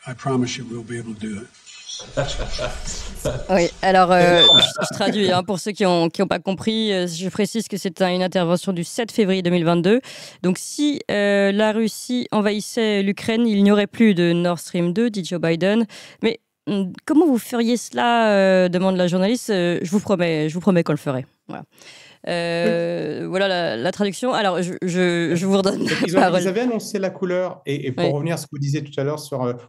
I promise you, we'll be able to do it. Oui, alors je traduis pour ceux qui ont pas compris. Je précise que c'est une intervention du 7 février 2022. Donc si la Russie envahissait l'Ukraine, il n'y aurait plus de Nord Stream 2, dit Joe Biden. Mais comment vous feriez cela, demande la journaliste. Je vous promets qu'on le ferait. Voilà. Voilà la traduction. Alors, je vous redonne la parole. Ils avaient annoncé la couleur. Et pour revenir à ce que vous disiez tout à l'heure,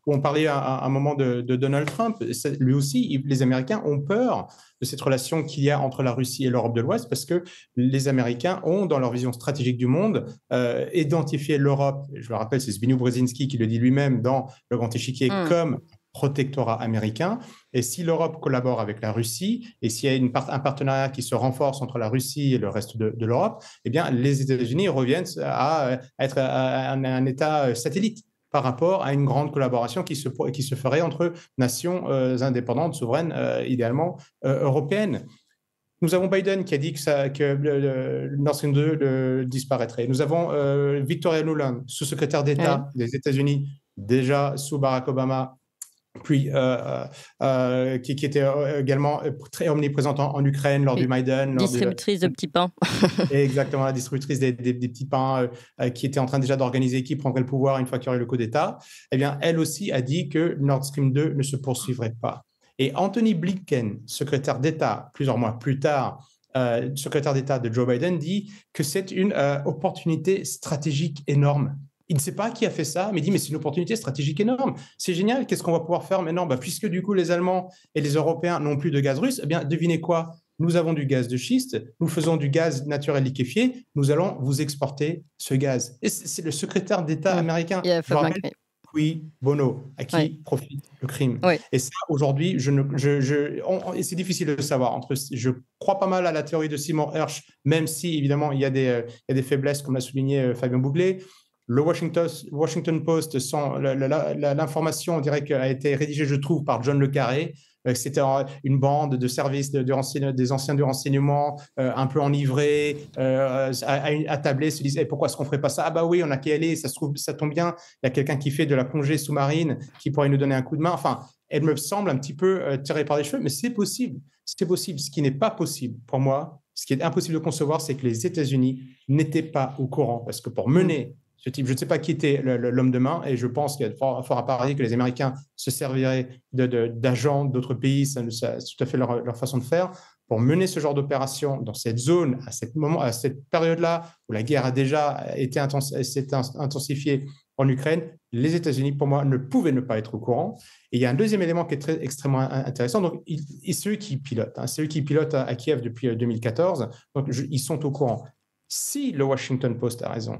où on parlait à un moment de Donald Trump, lui aussi, les Américains ont peur de cette relation qu'il y a entre la Russie et l'Europe de l'Ouest, parce que les Américains ont, dans leur vision stratégique du monde, identifié l'Europe, je le rappelle, c'est Zbigniew Brzezinski qui le dit lui-même dans Le Grand Échiquier, comme protectorat américain. Et si l'Europe collabore avec la Russie, et s'il y a un partenariat qui se renforce entre la Russie et le reste de l'Europe, eh bien, les États-Unis reviennent à être un État satellite par rapport à une grande collaboration qui se ferait entre nations indépendantes, souveraines, idéalement européennes. Nous avons Biden qui a dit que le Nord Stream 2 disparaîtrait. Nous avons Victoria Nuland, sous-secrétaire d'État des États-Unis, déjà sous Barack Obama, puis qui était également très omniprésente en Ukraine lors du Maïdan. Distributrice de petits pains. Exactement, la distributrice des petits pains qui était en train déjà d'organiser qui prendrait le pouvoir une fois qu'il y aurait le coup d'État. Eh bien, elle aussi a dit que Nord Stream 2 ne se poursuivrait pas. Et Anthony Blinken, secrétaire d'État, plusieurs mois plus tard, secrétaire d'État de Joe Biden, dit que c'est une opportunité stratégique énorme. Il ne sait pas qui a fait ça, mais il dit mais c'est une opportunité stratégique énorme. C'est génial, qu'est-ce qu'on va pouvoir faire maintenant? Puisque du coup les Allemands et les Européens n'ont plus de gaz russe, eh bien devinez quoi? Nous avons du gaz de schiste, nous faisons du gaz naturel liquéfié, nous allons vous exporter ce gaz. Et c'est le secrétaire d'État américain. Cui bono, à qui Ouais. profite le crime. Ouais. Et ça, aujourd'hui, et c'est difficile de le savoir. Je crois pas mal à la théorie de Simon Hirsch, même si, évidemment, il y a des faiblesses, comme l'a souligné Fabien Bouglet. Le Washington Post, l'information, on dirait qu'elle a été rédigée, je trouve, par John Le Carré. C'était une bande de services des anciens du renseignement, un peu enivrés, attablés, se disaient pourquoi est-ce qu'on ne ferait pas ça? Ah bah oui, on a qu'à y aller, ça se trouve, ça tombe bien, il y a quelqu'un qui fait de la plongée sous-marine qui pourrait nous donner un coup de main. Enfin, elle me semble un petit peu tirée par les cheveux, mais c'est possible. C'est possible. Ce qui n'est pas possible pour moi, ce qui est impossible de concevoir, c'est que les États-Unis n'étaient pas au courant. Parce que pour mener ce type, je ne sais pas qui était l'homme de main, et je pense qu'il y a fort à parier que les Américains se serviraient d'agents d'autres pays, c'est tout à fait leur façon de faire, pour mener ce genre d'opération dans cette zone, à cette période-là, où la guerre a déjà s'est intensifiée en Ukraine. Les États-Unis, pour moi, ne pouvaient ne pas être au courant. Et il y a un deuxième élément qui est extrêmement intéressant. Donc, c'est eux qui pilotent. C'est eux qui pilotent à Kiev depuis 2014. Donc, ils sont au courant. Si le Washington Post a raison,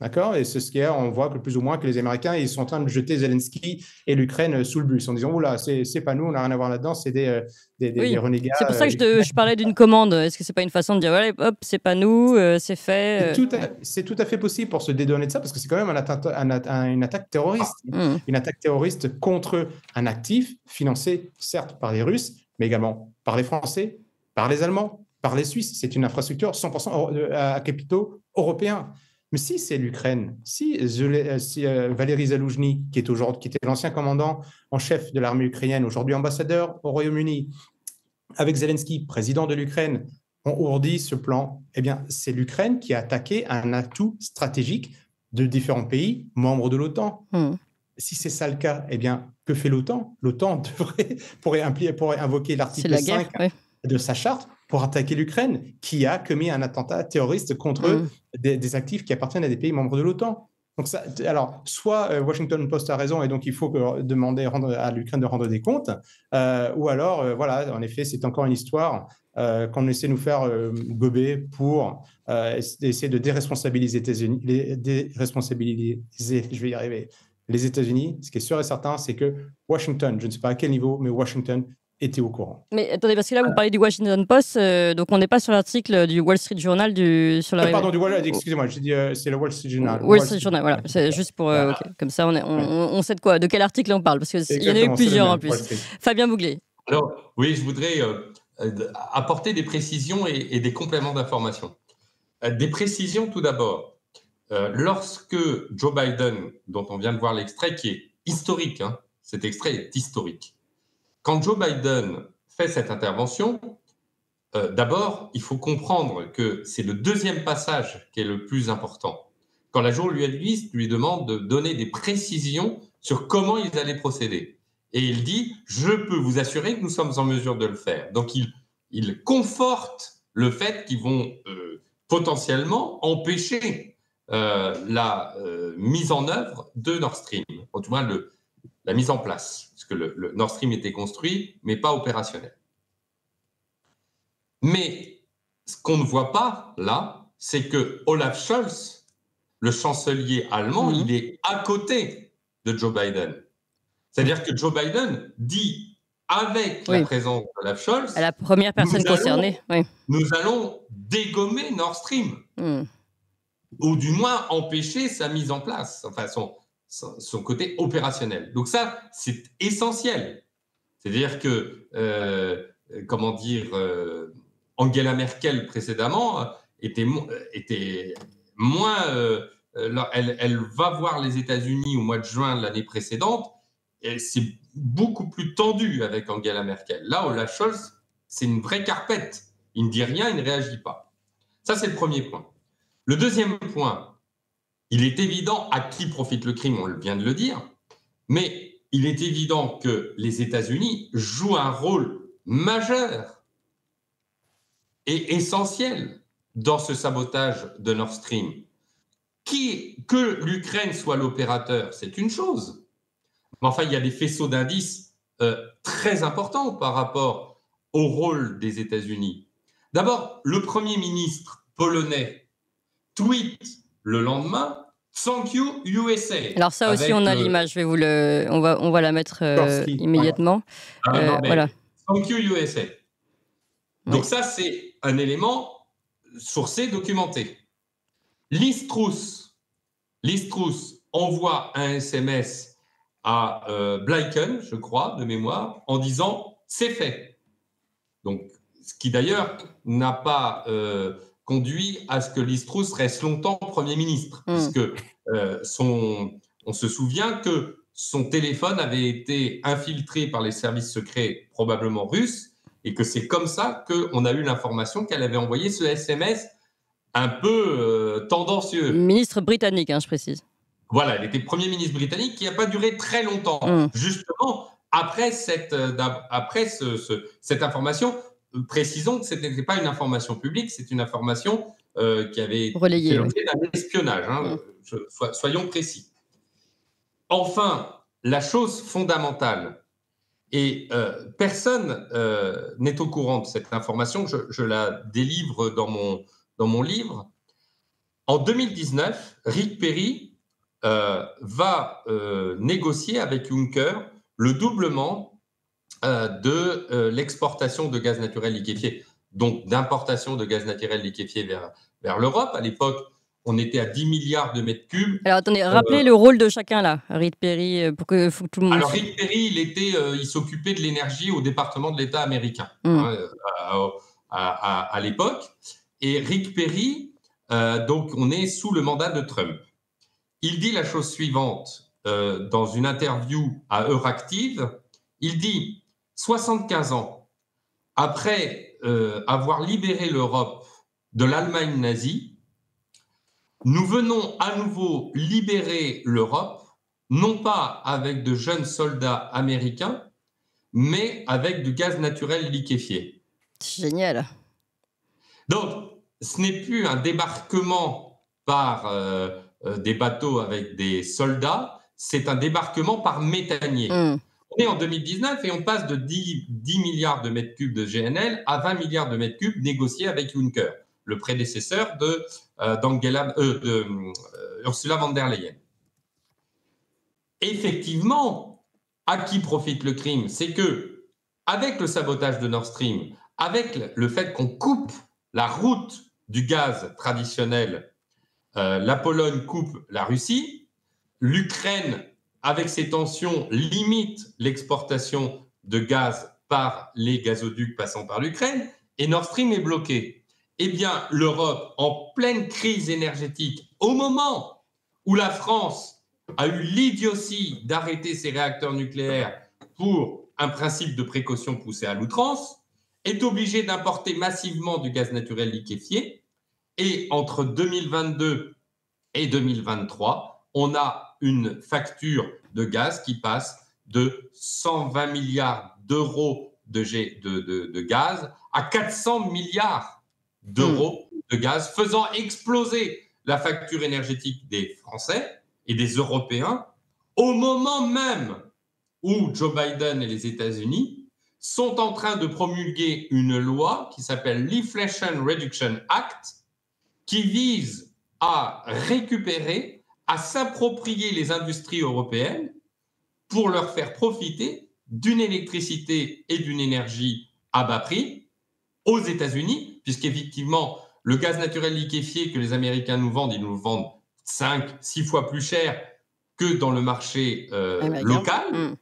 d'accord. Et c'est ce qu'il y a, on voit que plus ou moins que les Américains, ils sont en train de jeter Zelensky et l'Ukraine sous le bus en disant, oula, c'est pas nous, on n'a rien à voir là-dedans, c'est des renégats. C'est pour ça que je parlais d'une commande. Est-ce que c'est pas une façon de dire, voilà, hop, c'est pas nous, c'est fait. C'est tout à fait possible pour se dédouaner de ça, parce que c'est quand même une attaque terroriste. Une attaque terroriste contre un actif financé, certes, par les Russes, mais également par les Français, par les Allemands, par les Suisses. C'est une infrastructure 100% à capitaux européens. Mais si c'est l'Ukraine, si Valéry Zaloujny, qui était l'ancien commandant en chef de l'armée ukrainienne, aujourd'hui ambassadeur au Royaume-Uni, avec Zelensky, président de l'Ukraine, ont ourdi ce plan, eh bien, c'est l'Ukraine qui a attaqué un atout stratégique de différents pays membres de l'OTAN. Si c'est ça le cas, eh bien, que fait l'OTAN? L'OTAN pourrait invoquer l'article 5 de sa charte pour attaquer l'Ukraine, qui a commis un attentat terroriste contre des actifs qui appartiennent à des pays membres de l'OTAN. Donc alors, soit Washington Post a raison et donc il faut demander à l'Ukraine de rendre des comptes, ou alors, voilà, en effet, c'est encore une histoire qu'on essaie de nous faire gober pour essayer de déresponsabiliser je vais y arriver, les États-Unis. Ce qui est sûr et certain, c'est que Washington, je ne sais pas à quel niveau, mais Washington était au courant. Mais attendez, parce que là, vous parlez du Washington Post, donc on n'est pas sur l'article du Wall Street Journal sur la... Pardon, excusez-moi, j'ai dit c'est le Wall Street Journal. Wall Street Journal, voilà. C'est juste pour... comme ça, on sait de quel article on parle, parce qu'il y en a eu plusieurs en plus. Fabien Bouglet. Alors, oui, je voudrais apporter des précisions et des compléments d'information. Des précisions tout d'abord. Lorsque Joe Biden, dont on vient de voir l'extrait, qui est historique, cet extrait est historique. Quand Joe Biden fait cette intervention, d'abord, il faut comprendre que c'est le deuxième passage qui est le plus important. Quand la journaliste lui demande de donner des précisions sur comment ils allaient procéder. Et il dit « Je peux vous assurer que nous sommes en mesure de le faire ». Donc, il conforte le fait qu'ils vont potentiellement empêcher la mise en œuvre de Nord Stream, en tout cas la mise en place, parce que le Nord Stream était construit, mais pas opérationnel. Mais ce qu'on ne voit pas, là, c'est que Olaf Scholz, le chancelier allemand, il est à côté de Joe Biden. C'est-à-dire que Joe Biden dit, avec la présence d'Olaf Scholz... la première personne concernée. Nous allons dégommer Nord Stream. Ou du moins empêcher sa mise en place, enfin son côté opérationnel. Donc ça, c'est essentiel. C'est-à-dire que, Angela Merkel précédemment était moins... elle va voir les États-Unis au mois de juin de l'année précédente, et c'est beaucoup plus tendu avec Angela Merkel. Là, Olaf Scholz, c'est une vraie carpette. Il ne dit rien, il ne réagit pas. Ça, c'est le premier point. Le deuxième point, il est évident à qui profite le crime, on vient de le dire, mais il est évident que les États-Unis jouent un rôle majeur et essentiel dans ce sabotage de Nord Stream. Que l'Ukraine soit l'opérateur, c'est une chose. Mais enfin, il y a des faisceaux d'indices très importants par rapport au rôle des États-Unis. D'abord, le Premier ministre polonais tweet le lendemain « Thank you USA. Alors ça aussi, on a l'image. Je vais on va la mettre immédiatement. Voilà. Thank you USA. Donc ça, c'est un élément sourcé, documenté. Liz Truss envoie un SMS à Blinken, je crois, de mémoire, en disant « c'est fait ». Donc, ce qui d'ailleurs n'a pas conduit à ce que Liz Truss reste longtemps Premier ministre, puisque on se souvient que son téléphone avait été infiltré par les services secrets, probablement russes, et que c'est comme ça qu'on a eu l'information qu'elle avait envoyé ce SMS un peu tendancieux. Ministre britannique, je précise. Voilà, elle était Premier ministre britannique qui n'a pas duré très longtemps. Justement, après cette information, précisons que ce n'était pas une information publique, c'est une information qui avait fait l'objet d'un espionnage. Soyons précis. Enfin, la chose fondamentale, et personne n'est au courant de cette information, je la délivre dans mon livre. En 2019, Rick Perry va négocier avec Juncker le doublement de l'exportation de gaz naturel liquéfié, donc d'importation de gaz naturel liquéfié vers l'Europe. À l'époque, on était à 10 milliards de mètres cubes. Alors attendez, rappelez le rôle de chacun là, Rick Perry, pour que tout le monde... Alors Rick Perry, il s'occupait de l'énergie au département de l'État américain à l'époque. Et Rick Perry, donc on est sous le mandat de Trump. Il dit la chose suivante dans une interview à Euractiv. Il dit 75 ans après avoir libéré l'Europe de l'Allemagne nazie, nous venons à nouveau libérer l'Europe, non pas avec de jeunes soldats américains, mais avec du gaz naturel liquéfié. Génial. Donc, ce n'est plus un débarquement par des bateaux avec des soldats, c'est un débarquement par méthanier. On est en 2019 et on passe de 10 milliards de mètres cubes de GNL à 20 milliards de mètres cubes négociés avec Juncker, le prédécesseur de Ursula von der Leyen. Effectivement, à qui profite le crime? C'est que, avec le sabotage de Nord Stream, avec le fait qu'on coupe la route du gaz traditionnel, la Pologne coupe la Russie, l'Ukraine, avec ses tensions, limite l'exportation de gaz par les gazoducs passant par l'Ukraine, et Nord Stream est bloqué. Eh bien, l'Europe, en pleine crise énergétique, au moment où la France a eu l'idiotie d'arrêter ses réacteurs nucléaires pour un principe de précaution poussé à l'outrance, est obligée d'importer massivement du gaz naturel liquéfié. Et entre 2022 et 2023, on a une facture de gaz qui passe de 120 milliards d'euros de gaz à 400 milliards d'euros de gaz, faisant exploser la facture énergétique des Français et des Européens au moment même où Joe Biden et les États-Unis sont en train de promulguer une loi qui s'appelle l'Inflation Reduction Act, qui vise à récupérer, à s'approprier les industries européennes pour leur faire profiter d'une électricité et d'une énergie à bas prix aux États-Unis, puisqu'effectivement, le gaz naturel liquéfié que les Américains nous vendent, ils nous le vendent 5-6 fois plus cher que dans le marché local.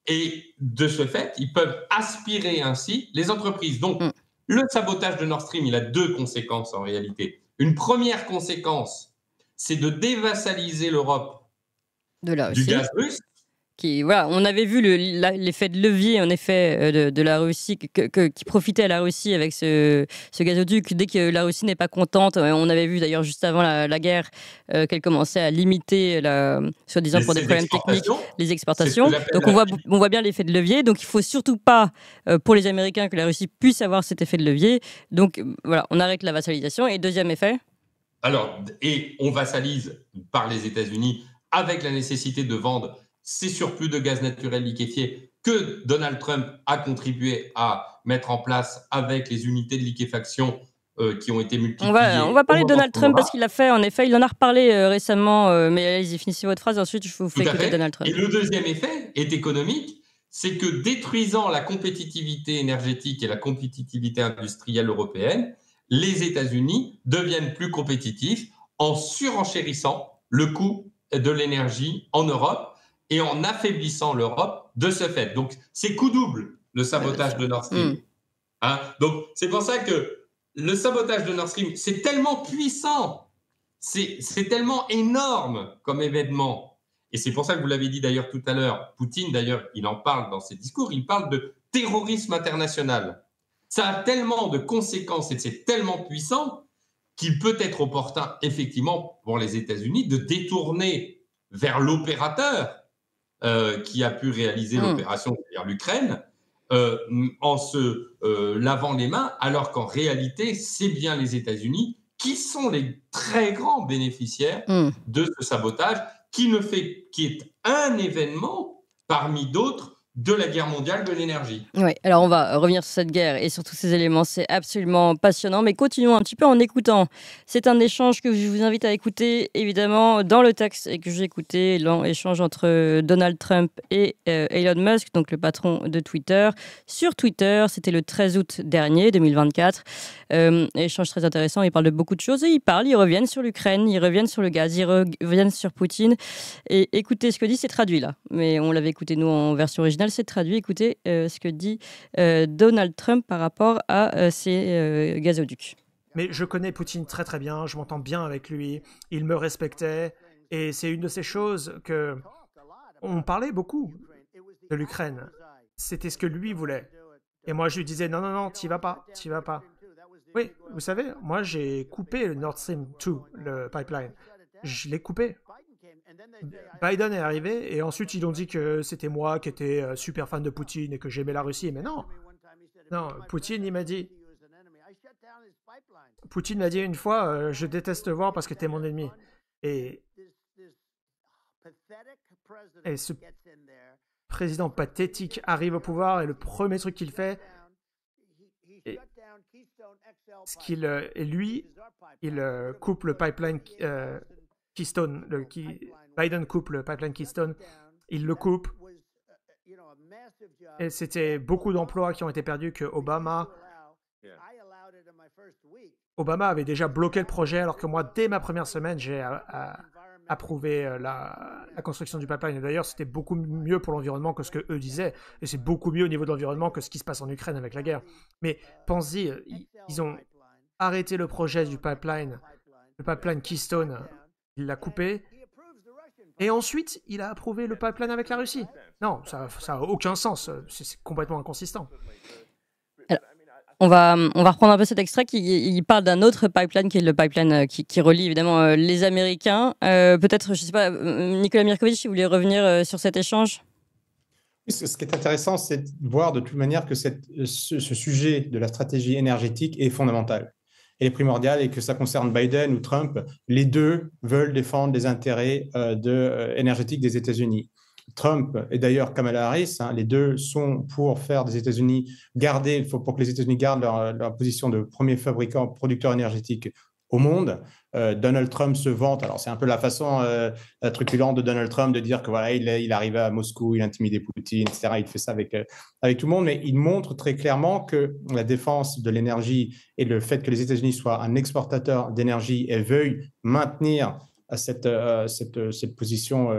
Et de ce fait, ils peuvent aspirer ainsi les entreprises. Donc, le sabotage de Nord Stream, il a deux conséquences en réalité. Une première conséquence, c'est de dévassaliser l'Europe du gaz russe. On avait vu l'effet de levier en effet de la Russie qui profitait à la Russie avec ce gazoduc. Dès que la Russie n'est pas contente, on avait vu d'ailleurs juste avant la guerre qu'elle commençait à limiter, soi-disant pour des problèmes techniques, les exportations. Donc on voit bien l'effet de levier. Donc il ne faut surtout pas pour les Américains que la Russie puisse avoir cet effet de levier. Donc voilà, on arrête la vassalisation. Et deuxième effet? Alors, et on vassalise par les États-Unis avec la nécessité de vendre ces surplus de gaz naturel liquéfié que Donald Trump a contribué à mettre en place avec les unités de liquéfaction qui ont été multipliés. On va parler de Donald Trump aura. parce qu'il l'a fait, en effet, il en a reparlé récemment, mais allez-y, finissez votre phrase, ensuite je vous fais Tout à écouter fait. Donald Trump. Et le deuxième effet est économique, c'est que détruisant la compétitivité énergétique et la compétitivité industrielle européenne, les États-Unis deviennent plus compétitifs en surenchérissant le coût de l'énergie en Europe et en affaiblissant l'Europe de ce fait. Donc, c'est coup double, le sabotage de Nord Stream. Hein? Donc, c'est pour ça que le sabotage de Nord Stream, c'est tellement puissant, c'est tellement énorme comme événement. Et c'est pour ça que vous l'avez dit d'ailleurs tout à l'heure, Poutine d'ailleurs, il en parle dans ses discours, il parle de terrorisme international. Ça a tellement de conséquences et c'est tellement puissant qu'il peut être opportun, effectivement, pour les États-Unis de détourner vers l'opérateur qui a pu réaliser l'opération vers l'Ukraine en se lavant les mains, alors qu'en réalité, c'est bien les États-Unis qui sont les très grands bénéficiaires de ce sabotage, qui est un événement parmi d'autres de la guerre mondiale de l'énergie. Oui, alors on va revenir sur cette guerre et sur tous ces éléments, c'est absolument passionnant, mais continuons un petit peu en écoutant. C'est un échange que je vous invite à écouter, évidemment, dans le texte et que j'ai écouté, l'échange entre Donald Trump et Elon Musk, donc le patron de Twitter. Sur Twitter, c'était le 13 août dernier, 2024. Échange très intéressant, ils parlent de beaucoup de choses et ils reviennent sur l'Ukraine, ils reviennent sur le gaz, ils reviennent sur Poutine. Et écoutez ce que dit, c'est traduit là, mais on l'avait écouté nous en version originale. C'est traduit. Écoutez ce que dit Donald Trump par rapport à ces gazoducs. Mais je connais Poutine très très bien, je m'entends bien avec lui, il me respectait, et c'est une de ces choses que on parlait beaucoup de l'Ukraine. C'était ce que lui voulait. Et moi je lui disais non, t'y vas pas. Oui, vous savez, moi j'ai coupé le Nord Stream 2, le pipeline. Je l'ai coupé. Biden est arrivé et ensuite ils ont dit que c'était moi qui étais super fan de Poutine et que j'aimais la Russie. Mais non, Poutine il m'a dit une fois je déteste te voir parce que t'es mon ennemi. Et ce président pathétique arrive au pouvoir et le premier truc qu'il fait, il coupe le pipeline Keystone. Biden coupe le pipeline Keystone, il le coupe. Et c'était beaucoup d'emplois qui ont été perdus que Obama avait déjà bloqué le projet, alors que moi, dès ma première semaine, j'ai approuvé la construction du pipeline. Et d'ailleurs, c'était beaucoup mieux pour l'environnement que ce que eux disaient. Et c'est beaucoup mieux au niveau de l'environnement que ce qui se passe en Ukraine avec la guerre. Mais pense-y, ils ont arrêté le projet du pipeline, le pipeline Keystone. Il l'a coupé. Et ensuite, il a approuvé le pipeline avec la Russie. Non, ça n'a aucun sens. C'est complètement inconsistant. Alors, on va reprendre un peu cet extrait qui parle d'un autre pipeline qui est le pipeline qui relie évidemment les Américains. Peut-être, je ne sais pas, Nicolas Mirkovic, si vous voulez revenir sur cet échange. Ce qui est intéressant, c'est de voir de toute manière que ce sujet de la stratégie énergétique est fondamental. Elle est primordiale et que ça concerne Biden ou Trump, les deux veulent défendre les intérêts énergétiques des États-Unis. Trump et d'ailleurs Kamala Harris, les deux sont pour faire des États-Unis pour que les États-Unis gardent leur position de premier fabricant, producteur énergétique au monde. Donald Trump se vante, alors c'est un peu la façon truculente de Donald Trump de dire que voilà, il arrivait à Moscou, il intimidait Poutine, etc. Il fait ça avec tout le monde, mais il montre très clairement que la défense de l'énergie et le fait que les États-Unis soient un exportateur d'énergie et veuillent maintenir cette position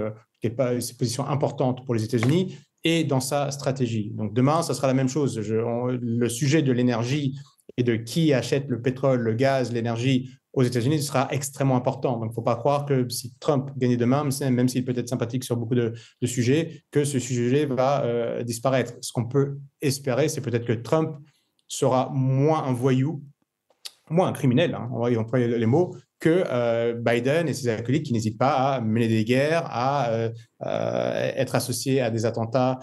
qui n'est pas cette position importante pour les États-Unis et dans sa stratégie. Donc demain, ça sera la même chose. Le sujet de l'énergie et de qui achète le pétrole, le gaz, l'énergie aux États-Unis sera extrêmement important. Donc, il ne faut pas croire que si Trump gagne demain, même s'il peut être sympathique sur beaucoup de sujets, que ce sujet va disparaître. Ce qu'on peut espérer, c'est peut-être que Trump sera moins un voyou, moins un criminel, on va employer les mots, que Biden et ses acolytes qui n'hésitent pas à mener des guerres, à être associés à des attentats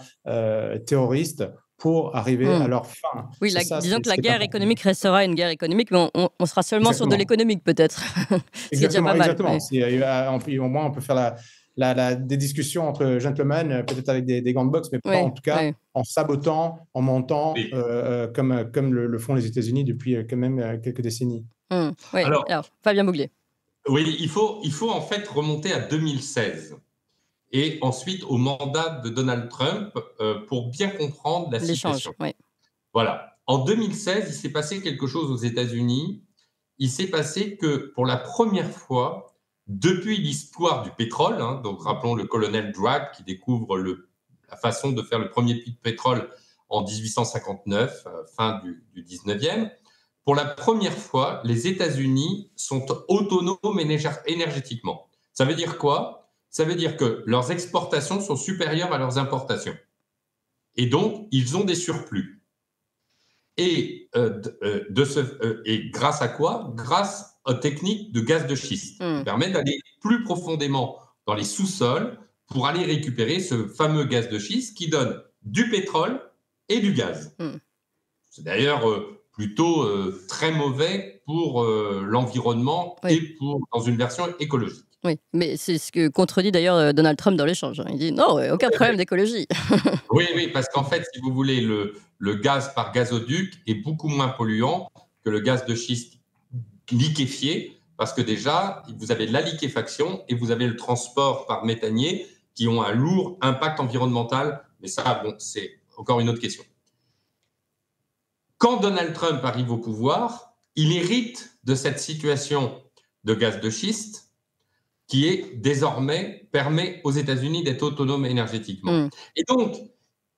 terroristes pour arriver à leur fin. Oui, disons que la guerre économique restera une guerre économique, mais on sera seulement sur de l'économique peut-être. Exactement. Ouais. Au moins, on peut faire des discussions entre gentlemen, peut-être avec des gants de boxe, mais pas en tout cas en sabotant, en mentant, comme le font les États-Unis depuis quand même quelques décennies. Alors, Fabien Mouglier. Oui, il faut en fait remonter à 2016 et ensuite au mandat de Donald Trump pour bien comprendre la situation. Voilà. En 2016, il s'est passé quelque chose aux États-Unis. Il s'est passé que pour la première fois, depuis l'histoire du pétrole, donc rappelons le colonel Bragg qui découvre la façon de faire le premier puits de pétrole en 1859, fin du 19e, pour la première fois, les États-Unis sont autonomes énergétiquement. Ça veut dire quoi? Ça veut dire que leurs exportations sont supérieures à leurs importations. Et donc, ils ont des surplus. Et grâce à quoi? Grâce aux techniques de gaz de schiste, qui permettent d'aller plus profondément dans les sous-sols pour aller récupérer ce fameux gaz de schiste qui donne du pétrole et du gaz. C'est d'ailleurs plutôt très mauvais pour l'environnement et dans une version écologique. Oui, mais c'est ce que contredit d'ailleurs Donald Trump dans l'échange. Il dit non, aucun problème d'écologie. Oui, parce qu'en fait, si vous voulez, le gaz par gazoduc est beaucoup moins polluant que le gaz de schiste liquéfié, parce que déjà, vous avez de la liquéfaction et vous avez le transport par méthanier qui ont un lourd impact environnemental. Mais ça, bon, c'est encore une autre question. Quand Donald Trump arrive au pouvoir, il hérite de cette situation de gaz de schiste qui est désormais permet aux États-Unis d'être autonomes énergétiquement. Et donc,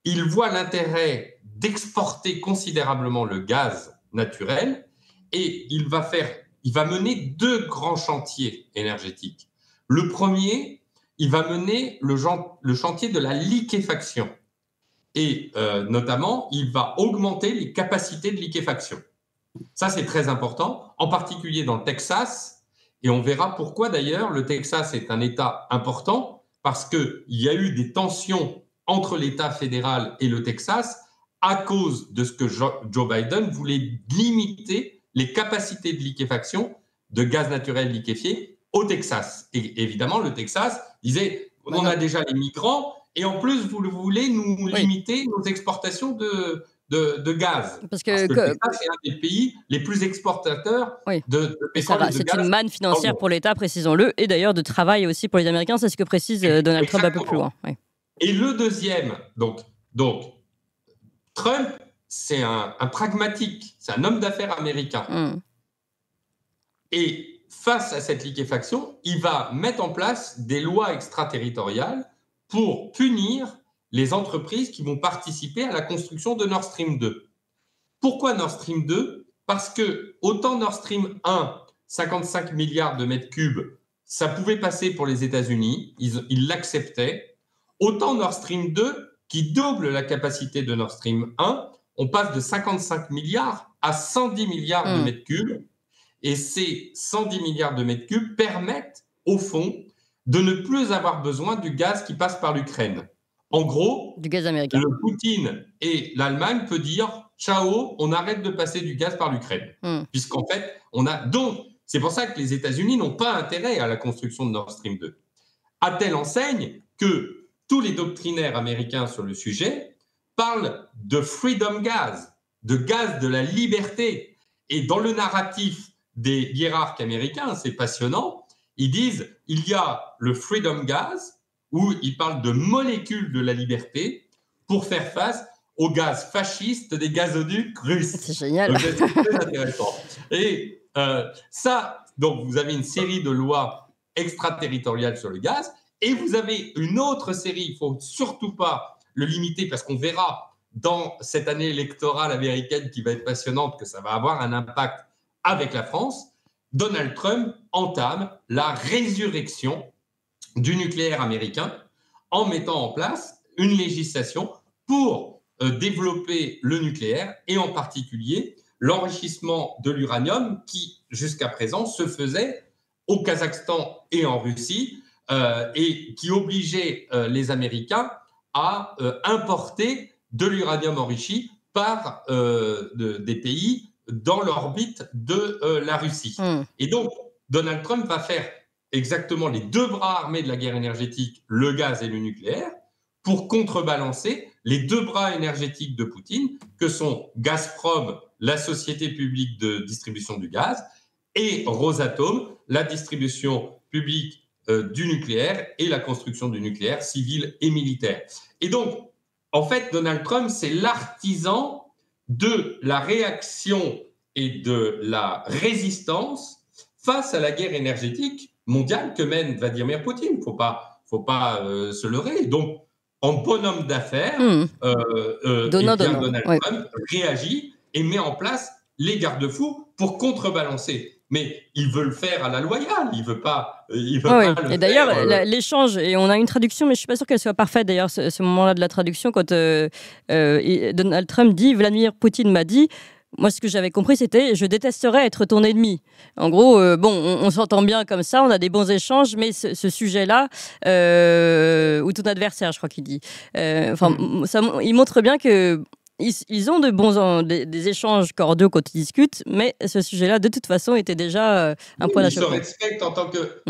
il voit l'intérêt d'exporter considérablement le gaz naturel et il va mener 2 grands chantiers énergétiques. Le premier, il va mener le chantier de la liquéfaction. Et notamment, il va augmenter les capacités de liquéfaction. Ça, c'est très important, en particulier dans le Texas. Et on verra pourquoi, d'ailleurs, le Texas est un État important, parce qu'il y a eu des tensions entre l'État fédéral et le Texas à cause de ce que Joe Biden voulait limiter les capacités de liquéfaction de gaz naturel liquéfié au Texas. Et évidemment, le Texas disait, on a déjà les migrants, et en plus, vous voulez nous limiter nos exportations de gaz. Parce que le Texas est un des pays les plus exportateurs de pétrole et de gaz. C'est une manne financière pour l'État, précisons-le, et d'ailleurs de travail aussi pour les Américains, c'est ce que précise Donald Trump un peu plus loin. Et le deuxième, donc Trump, c'est un pragmatique, c'est un homme d'affaires américain. Et face à cette liquéfaction, il va mettre en place des lois extraterritoriales pour punir les entreprises qui vont participer à la construction de Nord Stream 2. Pourquoi Nord Stream 2? Parce que autant Nord Stream 1, 55 milliards de mètres cubes, ça pouvait passer pour les États-Unis, ils l'acceptaient. Autant Nord Stream 2, qui double la capacité de Nord Stream 1, on passe de 55 milliards à 110 milliards de mètres cubes. Et ces 110 milliards de mètres cubes permettent, au fond, de ne plus avoir besoin du gaz qui passe par l'Ukraine. En gros, du gaz américain. Le Poutine et l'Allemagne peuvent dire « Ciao, on arrête de passer du gaz par l'Ukraine. » Puisqu'en fait, donc, c'est pour ça que les États-Unis n'ont pas intérêt à la construction de Nord Stream 2. À telle enseigne que tous les doctrinaires américains sur le sujet parlent de freedom gas, de gaz de la liberté. Et dans le narratif des hiérarques américains, c'est passionnant, ils disent il y a le freedom gas, où ils parlent de molécules de la liberté pour faire face au gaz fasciste des gazoducs russes. C'est génial. Donc, c'est très intéressant. Et ça, donc vous avez une série de lois extraterritoriales sur le gaz, et vous avez une autre série, il ne faut surtout pas le limiter, parce qu'on verra dans cette année électorale américaine qui va être passionnante que ça va avoir un impact avec la France. Donald Trump entame la résurrection du nucléaire américain en mettant en place une législation pour développer le nucléaire et en particulier l'enrichissement de l'uranium qui, jusqu'à présent, se faisait au Kazakhstan et en Russie et qui obligeait les Américains à importer de l'uranium enrichi par des pays dans l'orbite de la Russie. Et donc, Donald Trump va faire exactement les deux bras armés de la guerre énergétique, le gaz et le nucléaire, pour contrebalancer les deux bras énergétiques de Poutine, que sont Gazprom, la société publique de distribution du gaz, et Rosatom, la distribution publique du nucléaire et la construction du nucléaire civil et militaire. Et donc, en fait, Donald Trump, c'est l'artisan de la réaction et de la résistance face à la guerre énergétique mondiale que mène Vladimir Poutine. Il ne faut pas se leurrer. Donc, en bonhomme d'affaires, Donald Trump réagit et met en place les garde-fous pour contrebalancer. Mais il veut le faire à la loyale, il veut pas le faire. Et d'ailleurs, l'échange, et on a une traduction, mais je suis pas sûre qu'elle soit parfaite d'ailleurs, ce moment-là de la traduction, quand Donald Trump dit, Vladimir Poutine m'a dit, moi ce que j'avais compris c'était, je détesterais être ton ennemi. En gros, on s'entend bien comme ça, on a des bons échanges, mais ce sujet-là, ou ton adversaire, je crois qu'il dit, il montre bien que ils ont des échanges cordiaux quand ils discutent, mais ce sujet-là, de toute façon, était déjà un point d'achoppement. Ils se respectent en tant que...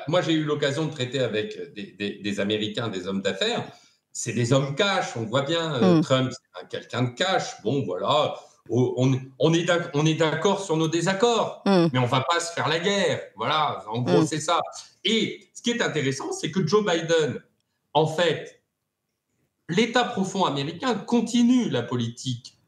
Moi, j'ai eu l'occasion de traiter avec des Américains, des hommes d'affaires. C'est des hommes cash, on voit bien. Trump, c'est quelqu'un de cash. Bon, voilà, on est d'accord sur nos désaccords, mais on ne va pas se faire la guerre. Voilà, en gros, c'est ça. Et ce qui est intéressant, c'est que Joe Biden, en fait, l'État profond américain continue la politique,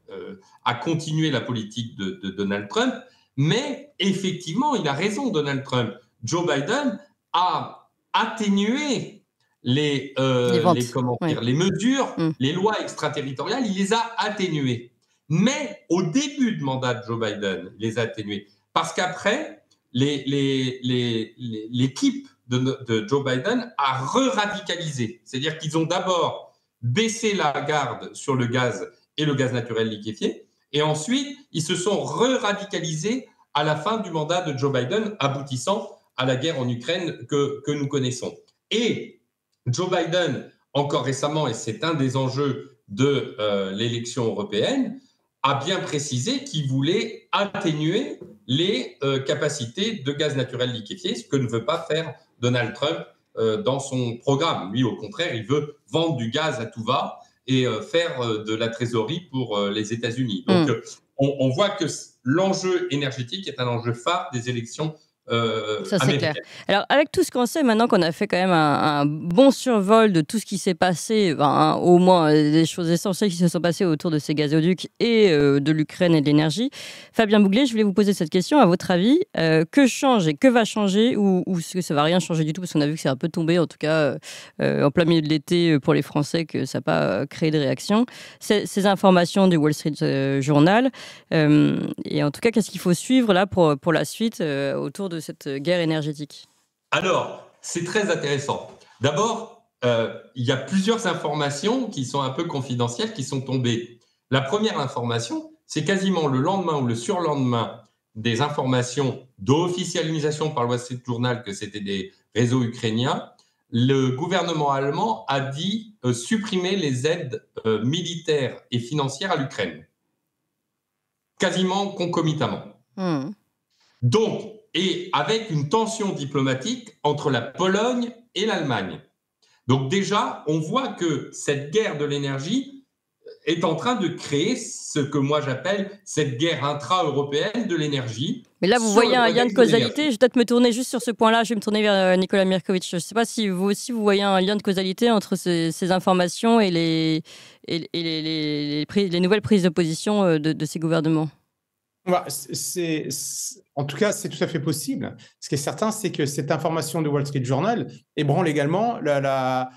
a continué la politique de Donald Trump, mais effectivement, il a raison, Donald Trump. Joe Biden a atténué les mesures, les lois extraterritoriales, il les a atténuées. Mais au début de mandat de Joe Biden, il les a atténuées. Parce qu'après, l'équipe de Joe Biden a re-radicalisé. C'est-à-dire qu'ils ont d'abord baissé la garde sur le gaz et le gaz naturel liquéfié. Et ensuite, ils se sont re-radicalisés à la fin du mandat de Joe Biden, aboutissant à la guerre en Ukraine que nous connaissons. Et Joe Biden, encore récemment, et c'est un des enjeux de l'élection européenne, a bien précisé qu'il voulait atténuer les capacités de gaz naturel liquéfié, ce que ne veut pas faire Donald Trump dans son programme. Lui, au contraire, il veut vendre du gaz à tout va et faire de la trésorerie pour les États-Unis. Donc, on voit que l'enjeu énergétique est un enjeu phare des élections ça, c'est clair. Alors, avec tout ce qu'on sait, maintenant qu'on a fait quand même un bon survol de tout ce qui s'est passé, au moins des choses essentielles qui se sont passées autour de ces gazoducs et de l'Ukraine et de l'énergie, Fabien Bouglet, je voulais vous poser cette question. À votre avis, que change et que va changer, ou est-ce que ça ne va rien changer du tout, parce qu'on a vu que c'est un peu tombé, en tout cas en plein milieu de l'été pour les Français, que ça n'a pas créé de réaction. Ces informations du Wall Street Journal, et en tout cas, qu'est-ce qu'il faut suivre là pour la suite autour de cette guerre énergétique? Alors, c'est très intéressant. D'abord, il y a plusieurs informations qui sont un peu confidentielles qui sont tombées. La première information, c'est quasiment le lendemain ou le surlendemain des informations d'officialisation par le Wall Street Journal que c'était des réseaux ukrainiens. Le gouvernement allemand a dit supprimer les aides militaires et financières à l'Ukraine, quasiment concomitamment. Donc, et avec une tension diplomatique entre la Pologne et l'Allemagne. Donc déjà, on voit que cette guerre de l'énergie est en train de créer ce que moi j'appelle cette guerre intra-européenne de l'énergie. Mais là, vous voyez un lien de causalité. Je vais peut-être me tourner juste sur ce point-là. Je vais me tourner vers Nicolas Mirkovic. Je ne sais pas si vous aussi, vous voyez un lien de causalité entre ces informations et les nouvelles prises de position de ces gouvernements. En tout cas, c'est tout à fait possible. Ce qui est certain, c'est que cette information de Wall Street Journal ébranle également la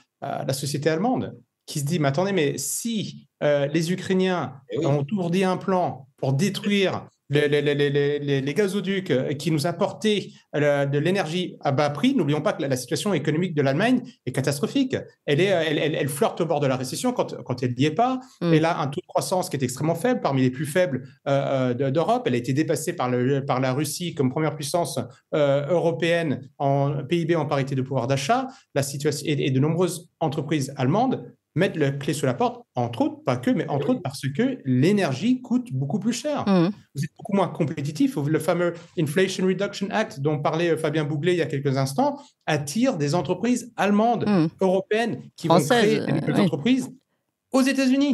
société allemande, qui se dit, mais attendez, mais si les Ukrainiens ont ourdi un plan pour détruire les gazoducs qui nous apportaient de l'énergie à bas prix, n'oublions pas que la situation économique de l'Allemagne est catastrophique. Elle flirte au bord de la récession quand elle n'y est pas. Elle a un taux de croissance qui est extrêmement faible, parmi les plus faibles d'Europe. Elle a été dépassée par la Russie comme première puissance européenne en PIB en parité de pouvoir d'achat. La situation et de nombreuses entreprises allemandes mettre la clé sous la porte, entre autres, pas que, mais entre autres parce que l'énergie coûte beaucoup plus cher. Vous êtes beaucoup moins compétitif. Le fameux Inflation Reduction Act dont parlait Fabien Bouglet il y a quelques instants attire des entreprises allemandes, européennes, qui vont créer des entreprises aux États-Unis.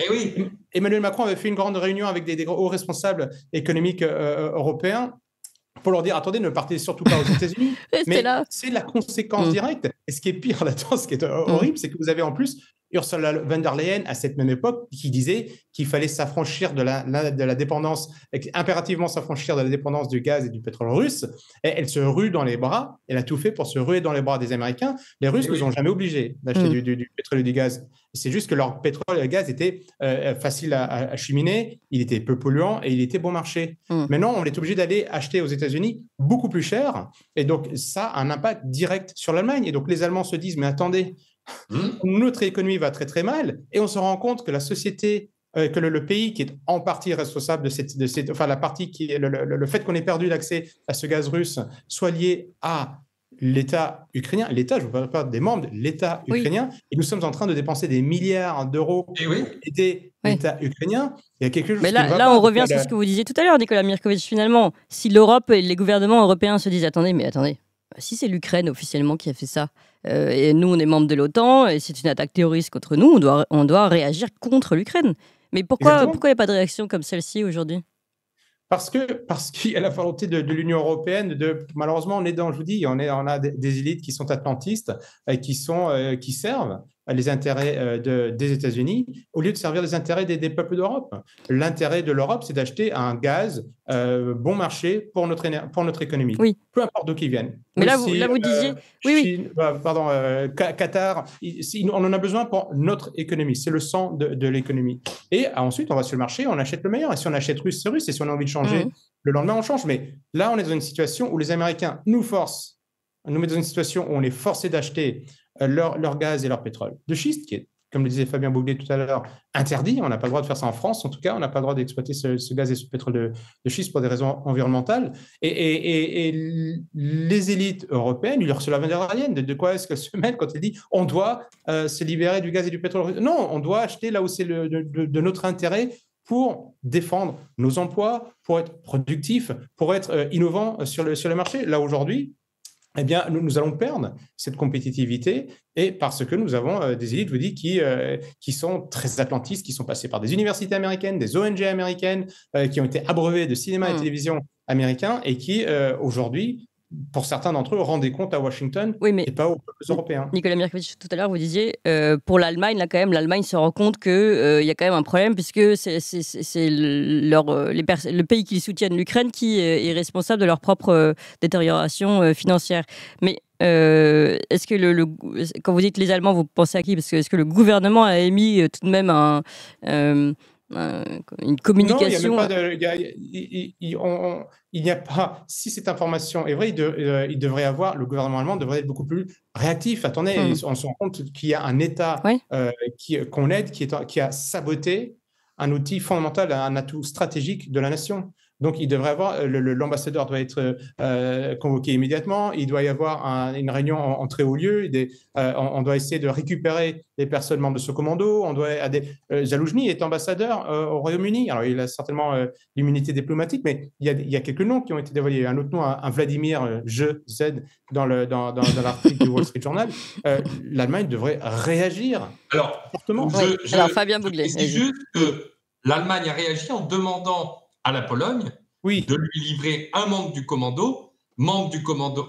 Eh oui. Emmanuel Macron avait fait une grande réunion avec des hauts responsables économiques européens pour leur dire, attendez, ne partez surtout pas aux États-Unis. Mais c'est la conséquence directe. Et ce qui est pire là-dedans, ce qui est horrible, c'est que vous avez en plus Ursula von der Leyen, à cette même époque, qui disait qu'il fallait s'affranchir de la dépendance, impérativement s'affranchir de la dépendance du gaz et du pétrole russe. Et elle se rue dans les bras, elle a tout fait pour se ruer dans les bras des Américains. Les Russes ne nous ont jamais obligés d'acheter du pétrole et du gaz. C'est juste que leur pétrole et le gaz étaient faciles à cheminer, il était peu polluant et il était bon marché. Maintenant, on est obligé d'aller acheter aux États-Unis beaucoup plus cher. Et donc, ça a un impact direct sur l'Allemagne. Et donc, les Allemands se disent, mais attendez, notre économie va très très mal et on se rend compte que la société, que le pays qui est en partie responsable de cette enfin la partie qui est le fait qu'on ait perdu l'accès à ce gaz russe soit lié à l'État ukrainien. L'État, je ne parle pas des membres, l'État ukrainien. Et nous sommes en train de dépenser des milliards d'euros pour aider l'État ukrainien. Il y a quelque chose. Mais là on revient sur ce que vous disiez tout à l'heure, Nicolas Mirkovic. Finalement, si l'Europe et les gouvernements européens se disent attendez, si c'est l'Ukraine officiellement qui a fait ça, et nous on est membre de l'OTAN, et c'est une attaque terroriste contre nous, on doit réagir contre l'Ukraine. Mais pourquoi il n'y a pas de réaction comme celle-ci aujourd'hui ? Parce qu'il y a la volonté de l'Union européenne malheureusement, je vous dis, on a des élites qui sont atlantistes, qui servent les intérêts des États-Unis au lieu de servir les intérêts des peuples d'Europe. L'intérêt de l'Europe, c'est d'acheter un gaz bon marché pour notre économie, peu importe d'où qu'il vienne. Mais là, vous disiez... Chine, Qatar, on en a besoin pour notre économie. C'est le sang de l'économie. Et ensuite, on va sur le marché, on achète le meilleur. Et si on achète russe, c'est russe. Et si on a envie de changer, le lendemain, on change. Mais là, on est dans une situation où les Américains nous mettent dans une situation où on est forcé d'acheter leur gaz et leur pétrole de schiste, qui est, comme le disait Fabien Bouglet tout à l'heure, interdit. On n'a pas le droit de faire ça en France. En tout cas, on n'a pas le droit d'exploiter ce gaz et ce pétrole de schiste pour des raisons environnementales. Et les élites européennes, Ursula von der Leyen, de quoi est-ce qu'elle se mêle quand elle dit on doit se libérer du gaz et du pétrole? Non, on doit acheter là où c'est de notre intérêt pour défendre nos emplois, pour être productifs, pour être innovants sur le marché. Là, aujourd'hui, eh bien, nous allons perdre cette compétitivité et parce que nous avons des élites, je vous dis, qui sont très atlantistes, qui sont passées par des universités américaines, des ONG américaines, qui ont été abreuvées de cinéma et télévision américains et qui, aujourd'hui, pour certains d'entre eux, rendent des comptes à Washington et pas aux peuples européens. Nicolas Mirkovic, tout à l'heure, vous disiez, pour l'Allemagne, là, quand même, l'Allemagne se rend compte qu'il y a quand même un problème puisque c'est le pays qui soutiennent, l'Ukraine, qui est responsable de leur propre détérioration financière. Mais est-ce que quand vous dites les Allemands, vous pensez à qui? Parce que est-ce que le gouvernement a émis tout de même une communication? Non, il n'y a pas. Si cette information est vraie, le gouvernement allemand devrait être beaucoup plus réactif. Attendez, on se rend compte qu'il y a un État qu'on aide, qui a saboté un outil fondamental, un atout stratégique de la nation. Donc, il devrait avoir, l'ambassadeur doit être convoqué immédiatement, il doit y avoir une réunion en très haut lieu, on doit essayer de récupérer les personnes membres de ce commando, Zaloujny est ambassadeur au Royaume-Uni, alors il a certainement l'immunité diplomatique, mais il y a quelques noms qui ont été dévoilés, un autre nom, un Vladimir Z dans l'article du Wall Street Journal. L'Allemagne devrait réagir fortement. Alors, Fabien Bouglet. C'est juste que l'Allemagne a réagi en demandant à la Pologne de lui livrer un membre du commando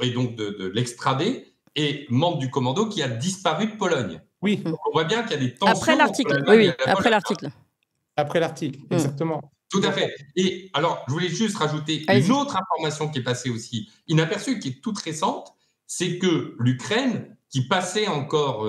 et donc de l'extrader, et membre du commando qui a disparu de Pologne. Oui. Donc on voit bien qu'il y a des tensions. Après l'article, Après l'article, exactement. Tout à fait. Et alors, je voulais juste rajouter une autre information qui est passée aussi inaperçue, qui est toute récente, c'est que l'Ukraine, qui passait encore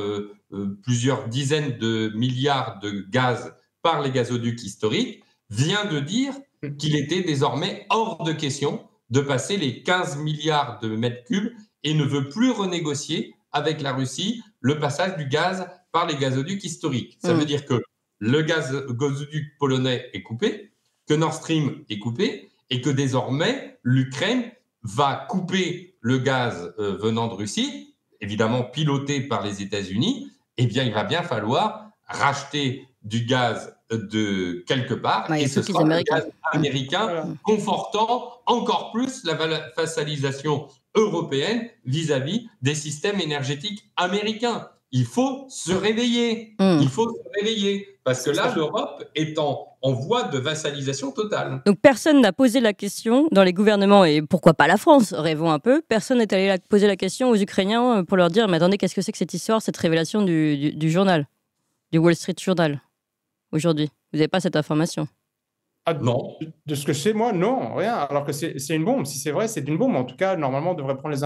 plusieurs dizaines de milliards de gaz par les gazoducs historiques, vient de dire qu'il était désormais hors de question de passer les 15 milliards de mètres cubes et ne veut plus renégocier avec la Russie le passage du gaz par les gazoducs historiques. Ça veut dire que le gazoduc polonais est coupé, que Nord Stream est coupé et que désormais l'Ukraine va couper le gaz venant de Russie, évidemment piloté par les États-Unis, eh bien, il va bien falloir racheter du gaz de quelque part, Ouais, et ce sera le gaz américain, Voilà. confortant encore plus la vassalisation européenne vis-à-vis des systèmes énergétiques américains. Il faut se réveiller. Il faut se réveiller. Parce que là, l'Europe est en voie de vassalisation totale. Donc personne n'a posé la question dans les gouvernements, et pourquoi pas la France, rêvons un peu, personne n'est allé poser la question aux Ukrainiens pour leur dire, mais attendez, qu'est-ce que c'est que cette histoire, cette révélation du journal, du Wall Street Journal, aujourd'hui? Vous n'avez pas cette information? Non. De ce que je sais, moi, non, rien. Alors que c'est une bombe. Si c'est vrai, c'est une bombe. En tout cas, normalement, on devrait prendre ces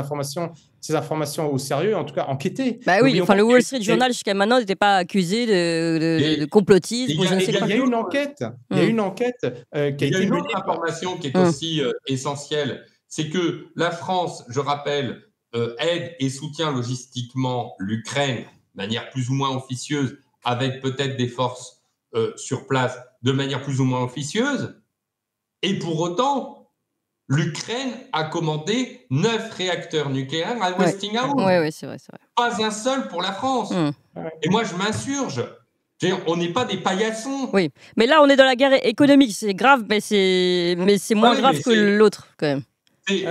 informations au sérieux, en tout cas, enquêter. Bah oui, enfin, le Wall Street Journal, jusqu'à maintenant, n'était pas accusé de complotisme ou je ne sais quoi. Il y a une enquête. Il y a une enquête qui a été Il y a une menée autre information qui est aussi essentielle. C'est que la France, je rappelle, aide et soutient logistiquement l'Ukraine de manière plus ou moins officieuse, avec peut-être des forces sur place de manière plus ou moins officieuse. Et pour autant, l'Ukraine a commandé 9 réacteurs nucléaires à Westinghouse. Oui, c'est vrai. Pas un seul pour la France. Et moi, je m'insurge. On n'est pas des paillassons. Oui, mais là, on est dans la guerre économique. C'est grave, mais c'est moins grave que l'autre, quand même.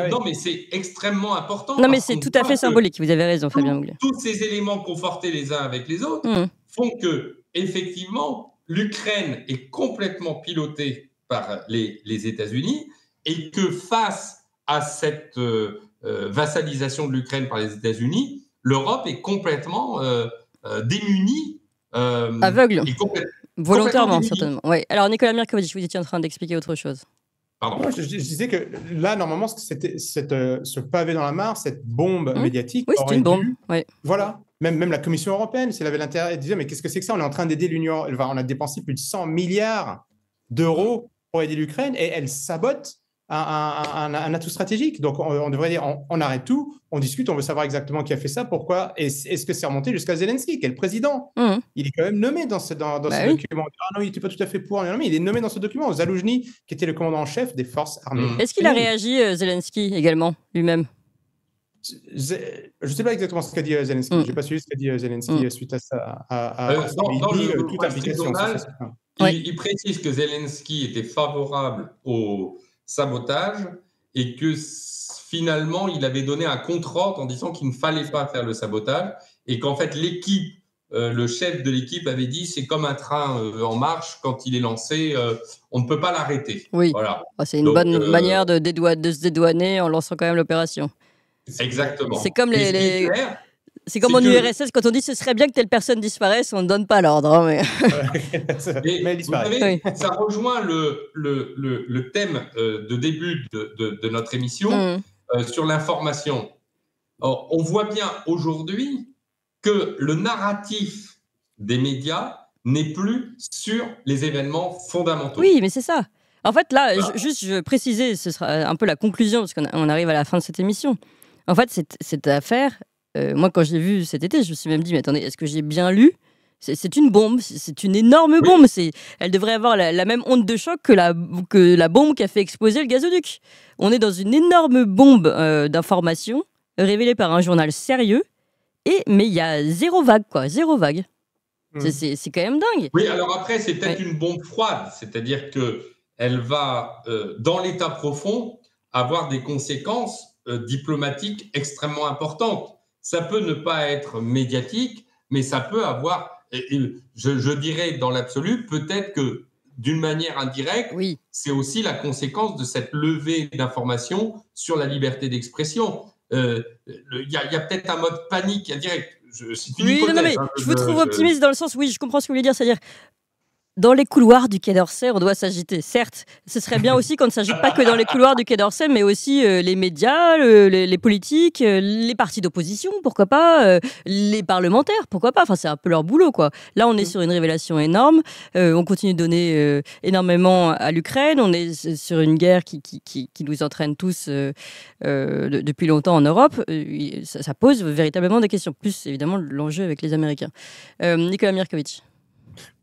Non, mais c'est extrêmement important. Non, mais c'est tout à fait symbolique. Vous avez raison, Fabien Mouglier. Tous ces éléments confortés les uns avec les autres font que, effectivement, l'Ukraine est complètement pilotée par les États-Unis et que face à cette vassalisation de l'Ukraine par les États-Unis, l'Europe est complètement démunie. Aveugle. Volontairement, certainement. Ouais. Alors, Nicolas Mirkovic, vous étiez en train d'expliquer autre chose. Pardon. Je disais que là, normalement, ce pavé dans la mare, cette bombe médiatique. Oui, c'est une bombe. Ouais. Voilà. Même la Commission européenne, si elle avait l'intérêt, elle disait mais qu'est-ce que c'est que ça? On est en train d'aider l'Union. On a dépensé plus de 100 milliards d'euros pour aider l'Ukraine et elle sabote un atout stratégique. Donc, on devrait dire on arrête tout, on discute, on veut savoir exactement qui a fait ça, pourquoi. Est-ce que c'est remonté jusqu'à Zelensky, qui est le président? Il est quand même nommé dans ce document. Ah non, il n'était pas tout à fait pour. Non, mais il est nommé dans ce document. Zaloujny, qui était le commandant en chef des forces armées. Est-ce qu'il a réagi, Zelensky, également, lui-même? Je ne sais pas exactement ce qu'a dit Zelensky. Je n'ai pas suivi ce qu'a dit Zelensky suite à ça. Toute implication. Il précise que Zelensky était favorable au sabotage et que finalement, il avait donné un contre-ordre en disant qu'il ne fallait pas faire le sabotage et qu'en fait, l'équipe, le chef de l'équipe avait dit c'est comme un train en marche, quand il est lancé, on ne peut pas l'arrêter. Oui, voilà. C'est une bonne manière de se dédouaner en lançant quand même l'opération. Exactement. C'est comme c'est comme en URSS, quand on dit ce serait bien que telle personne disparaisse, on ne donne pas l'ordre. Hein, mais vous savez, ça rejoint le thème de début de notre émission sur l'information. On voit bien aujourd'hui que le narratif des médias n'est plus sur les événements fondamentaux. Oui, mais c'est ça. En fait, là, je précisais, ce sera un peu la conclusion, parce qu'on arrive à la fin de cette émission. En fait, cette affaire, moi, quand je l'ai vue cet été, je me suis même dit, mais attendez, est-ce que j'ai bien lu? C'est une bombe, c'est une énorme bombe. Elle devrait avoir la même onde de choc que la bombe qui a fait exploser le gazoduc. On est dans une énorme bombe d'informations révélée par un journal sérieux, mais il y a zéro vague, quoi, zéro vague. C'est quand même dingue. Oui, alors après, c'est peut-être une bombe froide, c'est-à-dire qu'elle va, dans l'état profond, avoir des conséquences diplomatiques extrêmement importantes. Ça peut ne pas être médiatique, mais ça peut avoir, je dirais dans l'absolu, peut-être que d'une manière indirecte, c'est aussi la conséquence de cette levée d'informations sur la liberté d'expression. Il y a peut-être un mode panique indirect. Je vous trouve optimiste dans le sens, je comprends ce que vous voulez dire, c'est-à-dire dans les couloirs du Quai d'Orsay, on doit s'agiter. Certes, ce serait bien aussi qu'on ne s'agite pas que dans les couloirs du Quai d'Orsay, mais aussi les médias, les politiques, les partis d'opposition, pourquoi pas, les parlementaires, pourquoi pas. Enfin, c'est un peu leur boulot, quoi. Là, on est sur une révélation énorme. On continue de donner énormément à l'Ukraine. On est sur une guerre qui nous entraîne tous depuis longtemps en Europe. Ça pose véritablement des questions. Plus, évidemment, l'enjeu avec les Américains. Nicolas Mirkovic.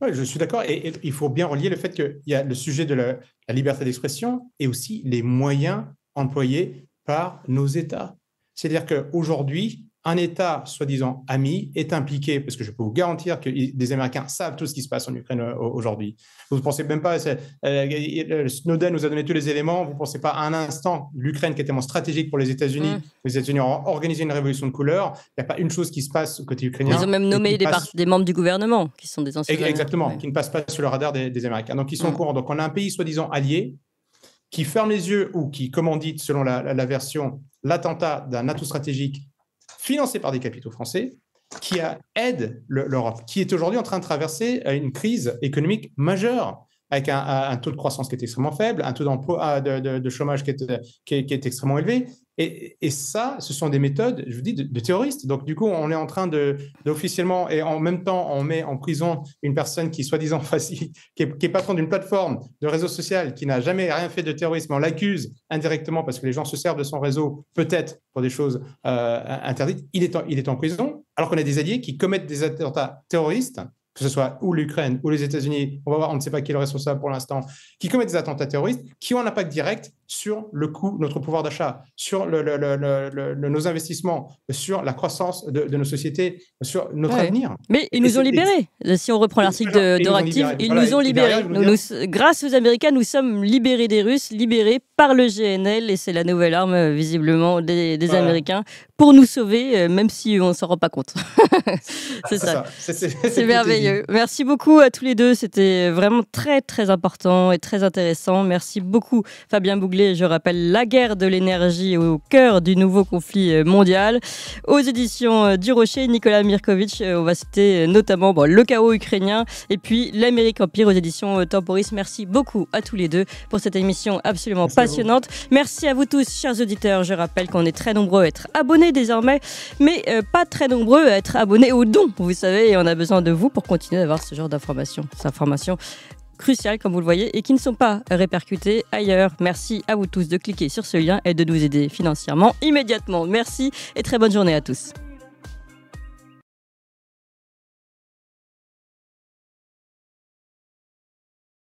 Oui, je suis d'accord. Et il faut bien relier le fait qu'il y a le sujet de la liberté d'expression et aussi les moyens employés par nos États. C'est-à-dire qu'aujourd'hui, un État soi-disant ami est impliqué, parce que je peux vous garantir que des Américains savent tout ce qui se passe en Ukraine aujourd'hui. Vous ne pensez même pas, Snowden nous a donné tous les éléments, vous ne pensez pas un instant l'Ukraine qui est tellement stratégique pour les États-Unis. Les États-Unis ont organisé une révolution de couleur, il n'y a pas une chose qui se passe côté ukrainien. Ils ont même nommé des membres du gouvernement qui sont des anciens. Exactement, qui ne passent pas sur le radar des Américains. Donc ils sont au courant. Donc on a un pays soi-disant allié qui ferme les yeux ou qui commandite, selon la version, l'attentat d'un atout stratégique financé par des capitaux français, qui aide l'Europe, qui est aujourd'hui en train de traverser une crise économique majeure, avec un taux de croissance qui est extrêmement faible, un taux d'emploi, de chômage qui est extrêmement élevé. Et ça, ce sont des méthodes, je vous dis, de terroristes. Donc, du coup, on est en train d'officiellement, et en même temps, on met en prison une personne qui, soi-disant, qui est patron d'une plateforme de réseau social, qui n'a jamais rien fait de terrorisme. On l'accuse indirectement parce que les gens se servent de son réseau, peut-être pour des choses interdites. Il est en prison, alors qu'on a des alliés qui commettent des attentats terroristes, que ce soit ou l'Ukraine ou les États-Unis, on va voir, on ne sait pas qui est le responsable pour l'instant, qui commettent des attentats terroristes, qui ont un impact direct sur le coût, notre pouvoir d'achat, sur nos investissements, sur la croissance de nos sociétés, sur notre avenir. Mais ils nous ont libérés. Si on reprend l'article de Réactive, ils nous ont libérés. Grâce aux Américains, nous sommes libérés des Russes, libérés par le GNL, et c'est la nouvelle arme, visiblement, des Américains, pour nous sauver, même si on ne s'en rend pas compte. C'est ça. C'est merveilleux. Merci beaucoup à tous les deux. C'était vraiment très, très important et très intéressant. Merci beaucoup, Fabien Bouglet. Je rappelle La guerre de l'énergie au cœur du nouveau conflit mondial. Aux éditions du Rocher, Nicolas Mirkovitch, on va citer notamment Le chaos ukrainien et puis L'Amérique Empire aux éditions Temporis. Merci beaucoup à tous les deux pour cette émission absolument passionnante. Merci à vous tous, chers auditeurs. Je rappelle qu'on est très nombreux à être abonnés désormais, mais pas très nombreux à être abonnés aux dons. Vous savez, et on a besoin de vous pour continuer à avoir ce genre d'informations. Ces informations cruciales, comme vous le voyez, et qui ne sont pas répercutées ailleurs. Merci à vous tous de cliquer sur ce lien et de nous aider financièrement immédiatement. Merci et très bonne journée à tous.